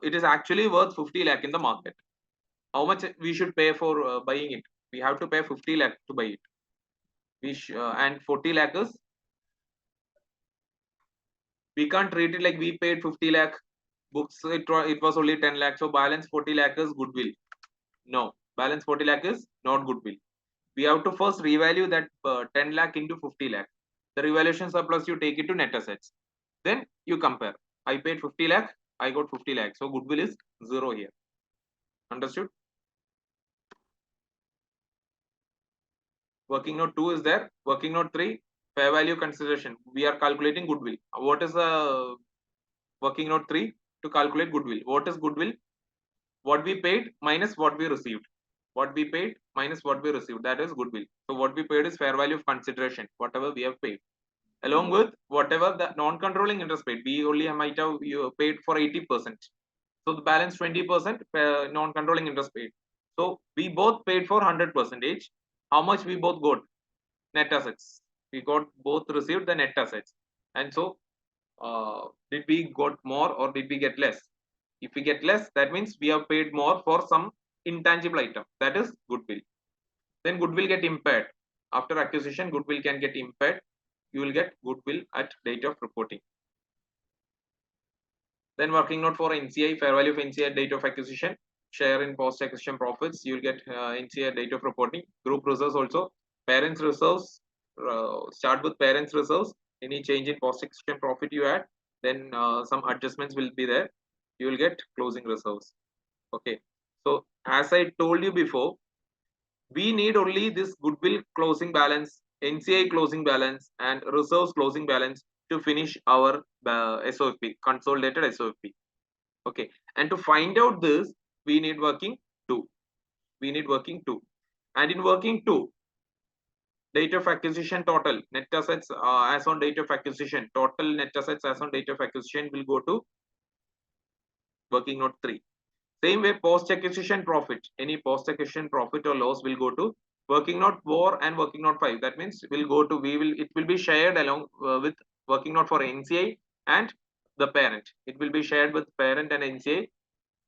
it is actually worth 50 lakh in the market. How much we should pay for buying it? We have to pay 50 lakh to buy it. And 40 lakh is, we can't treat it like we paid 50 lakh. Books, it was only 10 lakh. So balance 40 lakh is goodwill. No, balance 40 lakh is not goodwill. We have to first revalue that 10 lakh into 50 lakh. The revaluation surplus, you take it to net assets. Then you compare. I paid 50 lakh, I got 50 lakh. So goodwill is 0 here. Understood? Working note 2 is there. Working note 3, fair value consideration. We are calculating goodwill. What is the working note 3? To calculate goodwill. What is goodwill? What we paid minus what we received. What we paid minus what we received. That is goodwill. So what we paid is fair value of consideration, whatever we have paid. Along with whatever the non-controlling interest paid. We only might have paid for 80%. So the balance 20% non-controlling interest paid. So we both paid for 100%. How much we both got? Net assets. We got both received the net assets. And so did we got more or did we get less? If we get less, that means we have paid more for some intangible item. That is goodwill. Then goodwill get impaired. After acquisition, goodwill can get impaired. You will get goodwill at date of reporting. Then working note for NCI, fair value of NCI at date of acquisition, share in post acquisition profits, you will get NCI at date of reporting. Group reserves also, parents reserves, start with parents reserves. Any change in post acquisition profit you add, then some adjustments will be there. You will get closing reserves. Okay. So as I told you before, we need only this goodwill closing balance, NCI closing balance, and reserves closing balance to finish our SOFP, consolidated SOFP. Okay, and to find out this, we need working 2. We need working 2. And in working 2, date of acquisition total, net assets as on date of acquisition, total net assets as on date of acquisition will go to working note 3. Same way, post acquisition profit, any post acquisition profit or loss will go to working note 4 and working note 5. That means will go to it will be shared along with working note for NCI and the parent. It will be shared with parent and NCI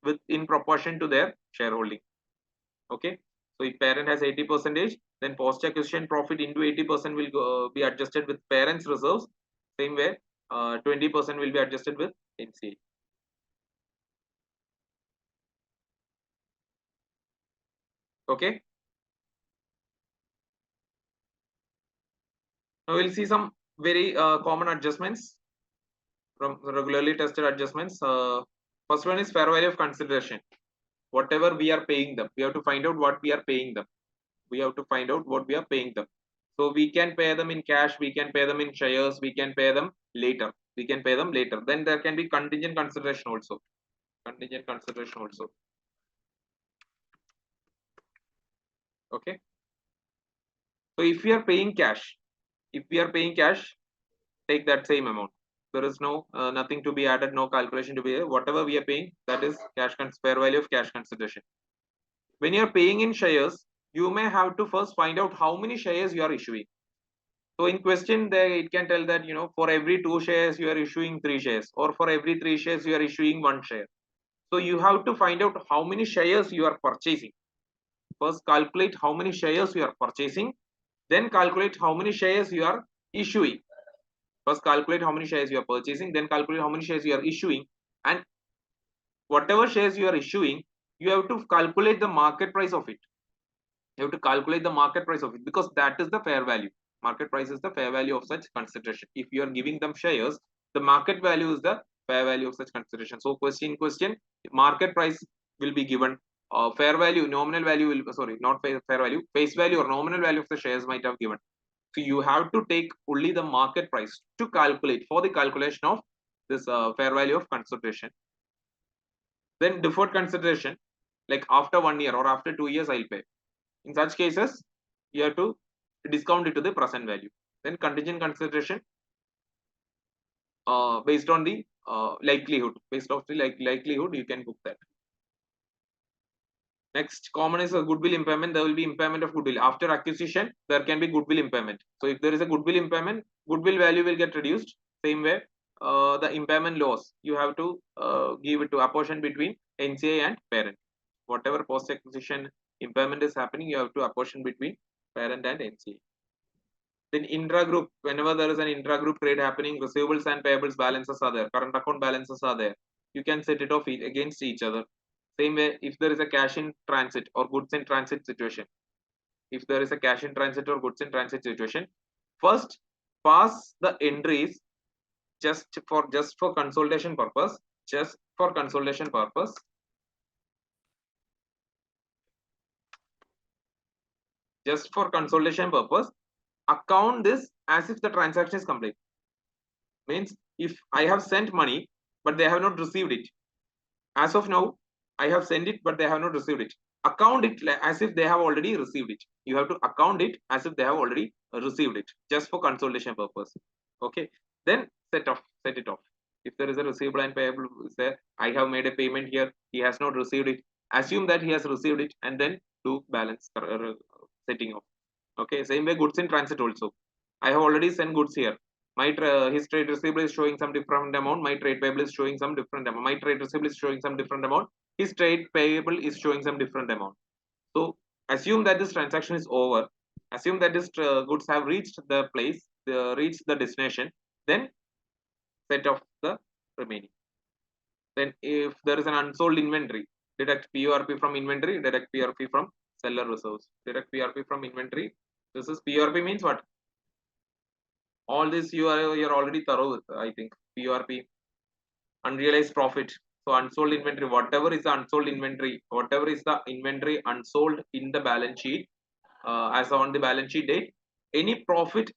with in proportion to their shareholding. Okay. So if parent has 80%, then post acquisition profit into 80% will be adjusted with parents reserves. Same way, 20% will be adjusted with NCI. Okay. Now we'll see some very common adjustments from regularly tested adjustments. First one is fair value of consideration. Whatever we are paying them, we have to find out what we are paying them. We have to find out what we are paying them. So we can pay them in cash, we can pay them in shares, we can pay them later. We can pay them later. Then there can be contingent consideration also. Contingent consideration also. Okay. So if we are paying cash, take that same amount. There is no nothing to be added, no calculation to be there. Whatever we are paying, that is cash fair value of cash consideration. When you are paying in shares, you may have to first find out how many shares you are issuing. So in question, there it can tell that for every 2 shares you are issuing 3 shares, or for every 3 shares you are issuing 1 share. So you have to find out how many shares you are purchasing. First calculate how many shares you are purchasing, then calculate how many shares you are issuing. First calculate how many shares you are purchasing, then calculate how many shares you are issuing, and whatever shares you are issuing, you have to calculate the market price of it. You have to calculate the market price of it, because that is the fair value. Market price is the fair value of such consideration. If you are giving them shares, the market value is the fair value of such consideration. So question market price will be given. Fair value, nominal value will, sorry, not fair value, face value or nominal value of the shares might have given. So you have to take only the market price to calculate for the calculation of this fair value of consideration. Then deferred consideration, like after 1 year or after 2 years I'll pay. In such cases, you have to discount it to the present value. Then contingent consideration, based on the likelihood, based on the likelihood, you can book that. Next common is a goodwill impairment. There will be impairment of goodwill after acquisition. There can be goodwill impairment. So if there is a goodwill impairment, goodwill value will get reduced. Same way, the impairment loss you have to give it to apportion between NCA and parent. Whatever post acquisition impairment is happening, you have to apportion between parent and NCA. Then intra-group, whenever there is an intra-group trade happening, receivables and payables balances are there, current account balances are there. You can set it off against each other. Same way, if there is a cash in transit or goods in transit situation, if there is a cash in transit or goods in transit situation, first pass the entries just for consolidation purpose, just for consolidation purpose. Just for consolidation purpose, account this as if the transaction is complete. Means if I have sent money but they have not received it, as of now I have sent it but they have not received it, account it as if they have already received it. You have to account it as if they have already received it, just for consolidation purpose. Okay, then set it off. If there is a receivable and payable is there, I have made a payment here, he has not received it, assume that he has received it and then do balance setting off. Okay, same way goods in transit also. I have already sent goods here. His trade receivable is showing some different amount. My trade payable is showing some different amount. My trade receivable is showing some different amount. His trade payable is showing some different amount. So assume that this transaction is over. Assume that this goods have reached the place, reached the destination. Then set off the remaining. Then if there is an unsold inventory, deduct PRP from inventory, deduct PRP from seller reserves. Deduct PRP from inventory. This is PRP means what? All this you're already thorough with, I think. PRP, unrealized profit. So unsold inventory, whatever is the unsold inventory, whatever is the inventory unsold in the balance sheet, as on the balance sheet date, any profit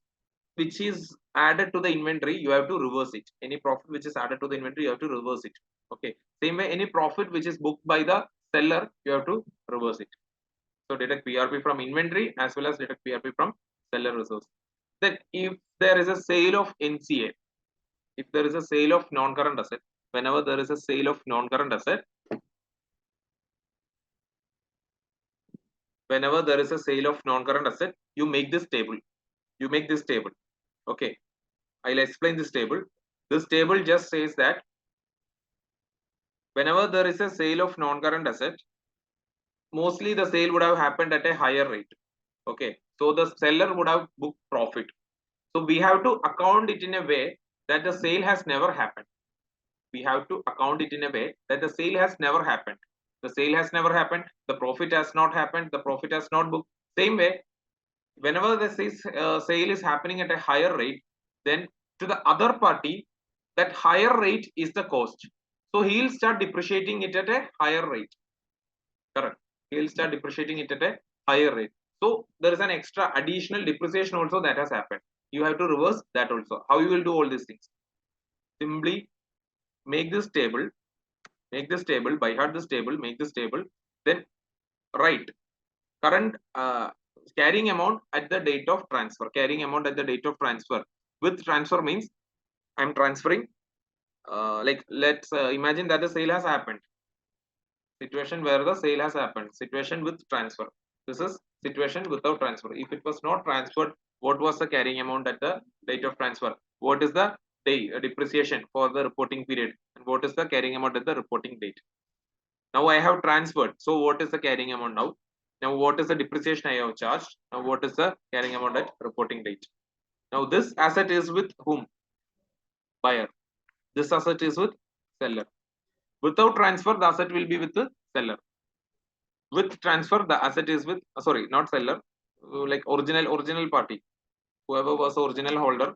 which is added to the inventory, you have to reverse it. Any profit which is added to the inventory, you have to reverse it. Okay. Same way, any profit which is booked by the seller, you have to reverse it. So deduct PRP from inventory as well as deduct PRP from seller reserves. Then if there is a sale of NCA, if there is a sale of non-current asset, whenever there is a sale of non-current asset, whenever there is a sale of non-current asset, you make this table. You make this table. Okay. I'll explain this table. This table just says that whenever there is a sale of non-current asset, mostly the sale would have happened at a higher rate. Okay. So the seller would have booked profit. So we have to account it in a way that the sale has never happened. We have to account it in a way that the sale has never happened. The sale has never happened. The profit has not happened. The profit has not booked. Same way, whenever the sale is happening at a higher rate, then to the other party, that higher rate is the cost. So he'll start depreciating it at a higher rate. Correct. He'll start depreciating it at a higher rate. So there is an extra additional depreciation also that has happened. You have to reverse that also. How you will do all these things? Simply make this table, by heart this table, make this table, then write current carrying amount at the date of transfer. Carrying amount at the date of transfer. With transfer means I'm transferring. Like let's imagine that the sale has happened. Situation where the sale has happened. Situation with transfer. This is situation without transfer. If it was not transferred, what was the carrying amount at the date of transfer? What is the day depreciation for the reporting period? And what is the carrying amount at the reporting date? Now I have transferred. So what is the carrying amount now? Now what is the depreciation I have charged? Now what is the carrying amount at reporting date? Now this asset is with whom? Buyer. This asset is with seller. Without transfer, the asset will be with the seller. With transfer, the asset is with sorry, not seller, like original party. Whoever was the original holder,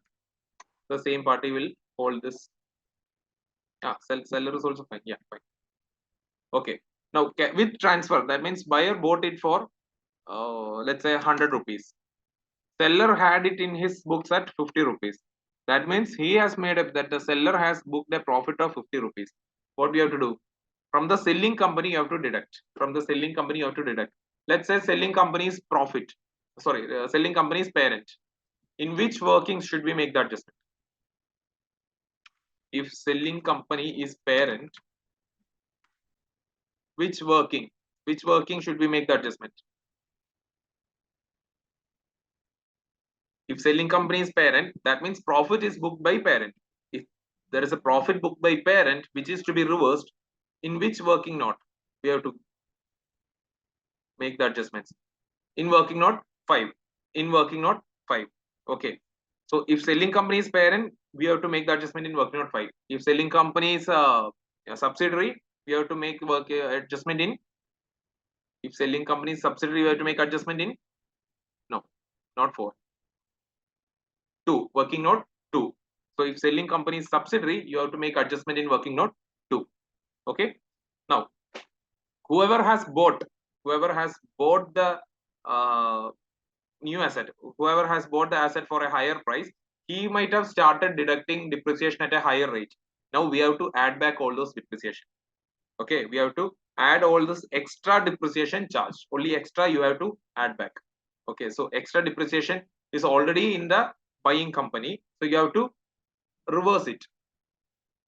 the same party will hold this. Seller is also fine. Yeah, fine. Okay. Now with transfer, that means buyer bought it for let's say 100 rupees. Seller had it in his books at 50 rupees. That means he has made up that the seller has booked a profit of 50 rupees. What we have to do? From the selling company, you have to deduct. From the selling company, you have to deduct. Let's say selling company's profit. Sorry, selling company's parent. In which working should we make the adjustment? If selling company is parent, which working? Which working should we make the adjustment? If selling company is parent, that means profit is booked by parent. If there is a profit booked by parent, which is to be reversed, in which working note we have to make the adjustments? In working note 5. In working note 5. Okay. So if selling company is parent, we have to make the adjustment in working note 5. If selling company is a subsidiary, we have to make adjustment in. If selling company is subsidiary, we have to make adjustment in. No, not 4. 2. Working note 2. So if selling company is subsidiary, you have to make adjustment in working note 2. Okay. Now, whoever has bought the new asset, whoever has bought the asset for a higher price, he might have started deducting depreciation at a higher rate. Now we have to add back all those depreciation. Okay, we have to add all this extra depreciation charge. Only extra you have to add back. Okay, so extra depreciation is already in the buying company, so you have to reverse it.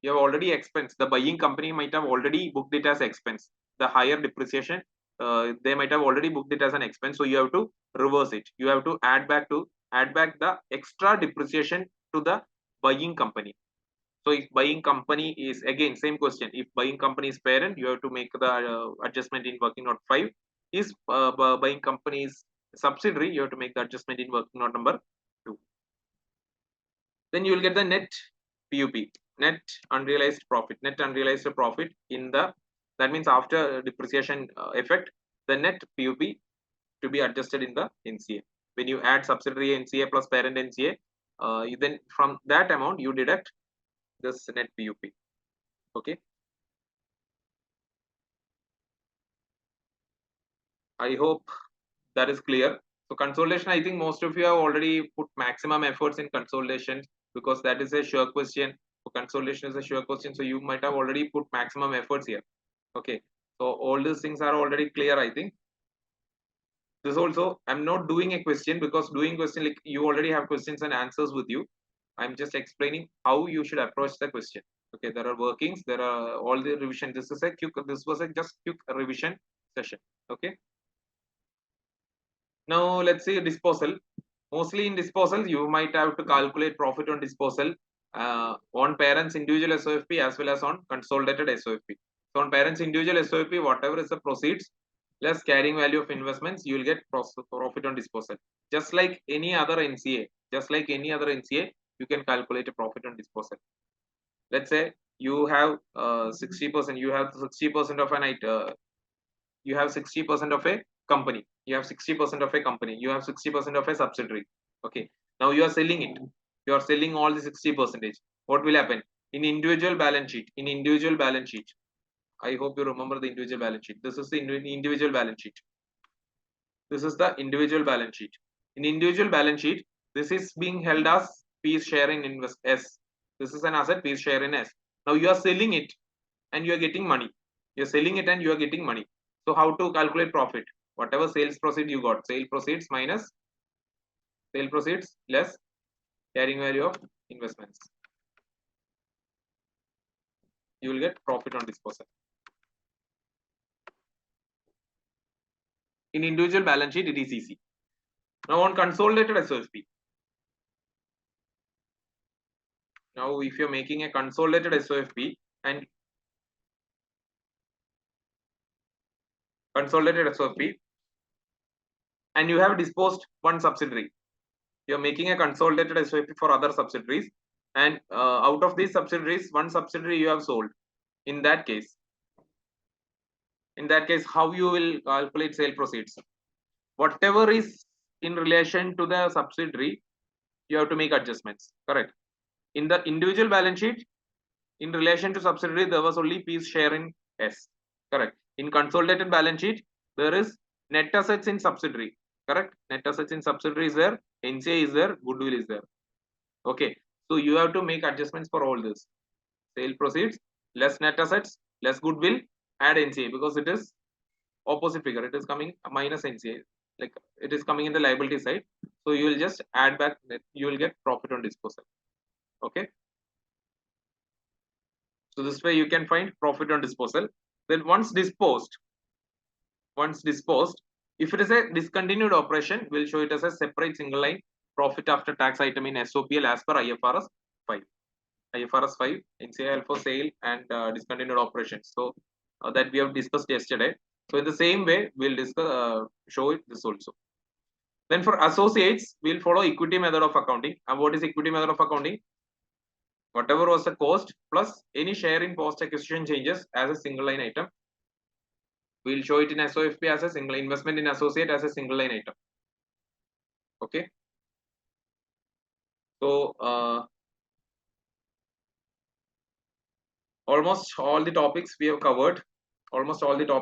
You have already expense. The buying company might have already booked it as expense. The higher depreciation, they might have already booked it as an expense, so you have to reverse it. You have to add back the extra depreciation to the buying company. So if buying company is, again same question, if buying company is parent, you have to make the adjustment in working note 5. Is buying company is subsidiary, you have to make the adjustment in working note number 2. Then you will get the net PUP, net unrealized profit. Net unrealized profit in the, that means after depreciation effect, the net PUP to be adjusted in the NCA. When you add subsidiary NCA plus parent NCA, then from that amount you deduct this net PUP. Okay. I hope that is clear. So consolidation, I think most of you have already put maximum efforts in consolidation, because that is a sure question. So consolidation is a sure question. So you might have already put maximum efforts here. Okay. So all these things are already clear, I think. This also, I'm not doing a question, because doing question, like you already have questions and answers with you. I'm just explaining how you should approach the question. Okay, there are workings, there are all the revision. This was a just quick revision session. Okay. Now let's say disposal. Mostly in disposal, you might have to calculate profit on disposal on parents individual SOFP as well as on consolidated SOFP. So on parents individual SOFP, whatever is the proceeds less carrying value of investments, you will get profit on disposal. Just like any other NCA, you can calculate a profit on disposal. Let's say you have 60%, you have 60% of an item. You have 60% of a company. You have 60% of a company. You have 60% of a subsidiary. Okay. Now you are selling it. You are selling all the 60%. What will happen? In individual balance sheet. In individual balance sheet. I hope you remember the individual balance sheet. This is the individual balance sheet. This is the individual balance sheet. In individual balance sheet, this is being held as piece share in invest S. This is an asset, piece share in S. Now you are selling it and you are getting money. You're selling it and you are getting money. So how to calculate profit? Whatever sales proceed you got, sale proceeds minus sale proceeds less carrying value of investments. You will get profit on disposal. In individual balance sheet, it is easy. Now on consolidated SOFP. Now if you're making a consolidated SOFP and and you have disposed one subsidiary, you're making a consolidated SOFP for other subsidiaries, and out of these subsidiaries, one subsidiary you have sold. In that case, how you will calculate sale proceeds? Whatever is in relation to the subsidiary, you have to make adjustments. Correct. In the individual balance sheet, in relation to subsidiary, there was only piece share in S. Correct. In consolidated balance sheet, there is net assets in subsidiary. Correct. Net assets in subsidiary is there. NCA is there. Goodwill is there. Okay. So you have to make adjustments for all this. Sale proceeds, less net assets, less goodwill, add NCA, because it is opposite figure. It is coming minus NCA. Like it is coming in the liability side. So you will just add back that you will get profit on disposal. Okay. So this way you can find profit on disposal. Then once disposed, if it is a discontinued operation, we'll show it as a separate single line profit after tax item in SOPL as per IFRS 5. IFRS 5, NCA for sale and discontinued operations. So that we have discussed yesterday. So in the same way, we'll discuss, show it this also. Then for associates, we'll follow equity method of accounting. And what is equity method of accounting? Whatever was the cost plus any share in post acquisition changes as a single line item. We'll show it in SOFP as a single investment in associate as a single line item. Okay. So almost all the topics we have covered. Consolidation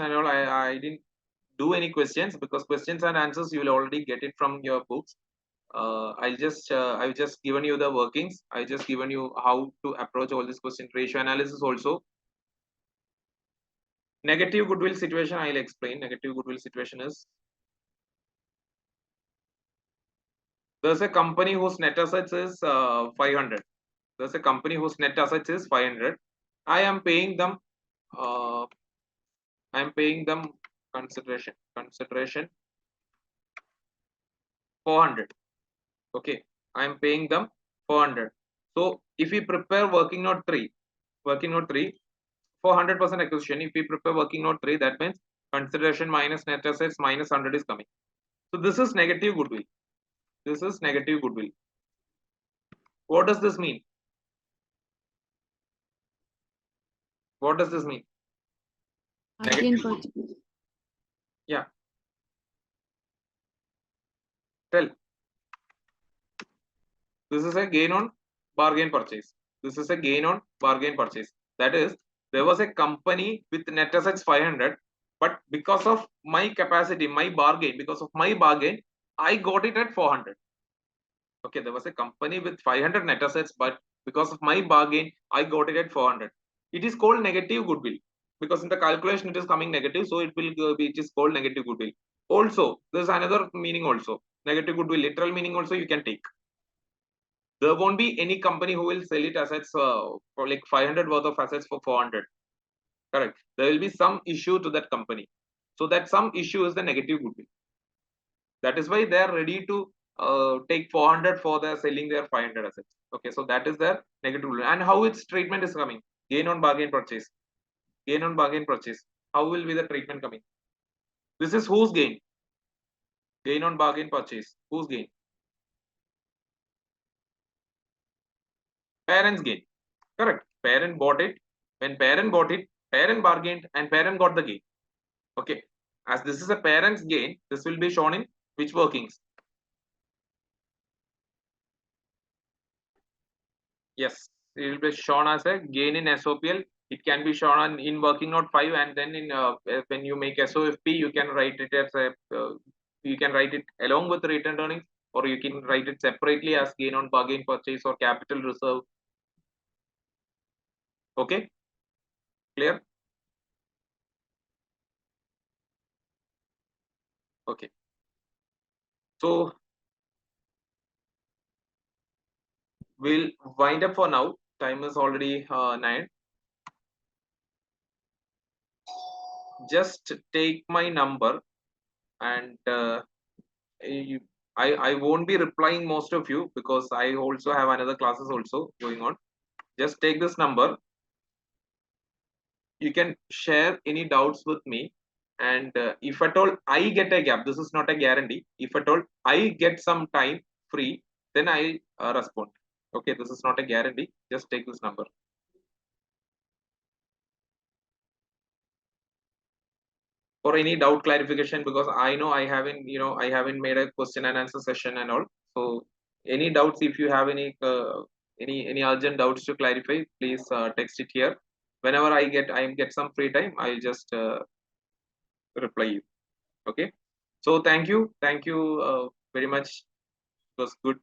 and all, I didn't do any questions because questions and answers you will already get it from your books. I've just given you the workings. I just given you how to approach all this question. Ratio analysis also. Negative goodwill situation, I'll explain. Negative goodwill situation is there's a company whose net assets is 500. There's a company whose net assets is 500. I am paying them consideration 400. Okay, I am paying them 400. So if we prepare working note 3 for 100% acquisition, if we prepare working note 3, that means consideration minus net assets minus 100 is coming. So this is negative goodwill. What does this mean? Bargain purchase. Yeah. Tell. This is a gain on bargain purchase. That is, there was a company with net assets 500, but because of my capacity, because of my bargain, I got it at 400. Okay, there was a company with 500 net assets, but because of my bargain, I got it at 400. It is called negative goodwill because in the calculation it is coming negative, so it is called negative goodwill. Also, there's another meaning also. Negative goodwill, literal meaning also you can take. There won't be any company who will sell it assets for like 500 worth of assets for 400. Correct. There will be some issue to that company. So that some issue is the negative goodwill. That is why they are ready to take 400 for their selling their 500 assets. Okay, so that is their negative goodwill. And how its treatment is coming? Gain on bargain purchase. How will be the treatment coming? This is whose gain? Gain on bargain purchase. Whose gain? Parent's gain. Correct. Parent bought it. When parent bought it, Parent bargained and parent got the gain. Okay, as this is a parent's gain, this will be shown in which workings? Yes, it will be shown as a gain in SOPL. It can be shown on in working note 5, and then in when you make SOFP, you can write it as a you can write it along with the retained earnings, or you can write it separately as gain on bargain purchase or capital reserve. Okay, clear? Okay, so we'll wind up for now. Time is already 9. Just take my number, and you, I won't be replying most of you because I also have another classes also going on. Just take this number. You can share any doubts with me, and if at all I get a gap, this is not a guarantee. If at all I get some time free, then I respond. Okay, this is not a guarantee. Just take this number. For any doubt clarification, because I know I haven't made a question and answer session and all. So any doubts, if you have any urgent doubts to clarify, please text it here. Whenever I get some free time, I'll just reply you. Okay. So thank you very much. It was good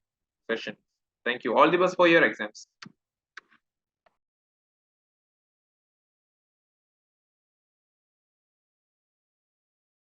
session. Thank you. All the best for your exams.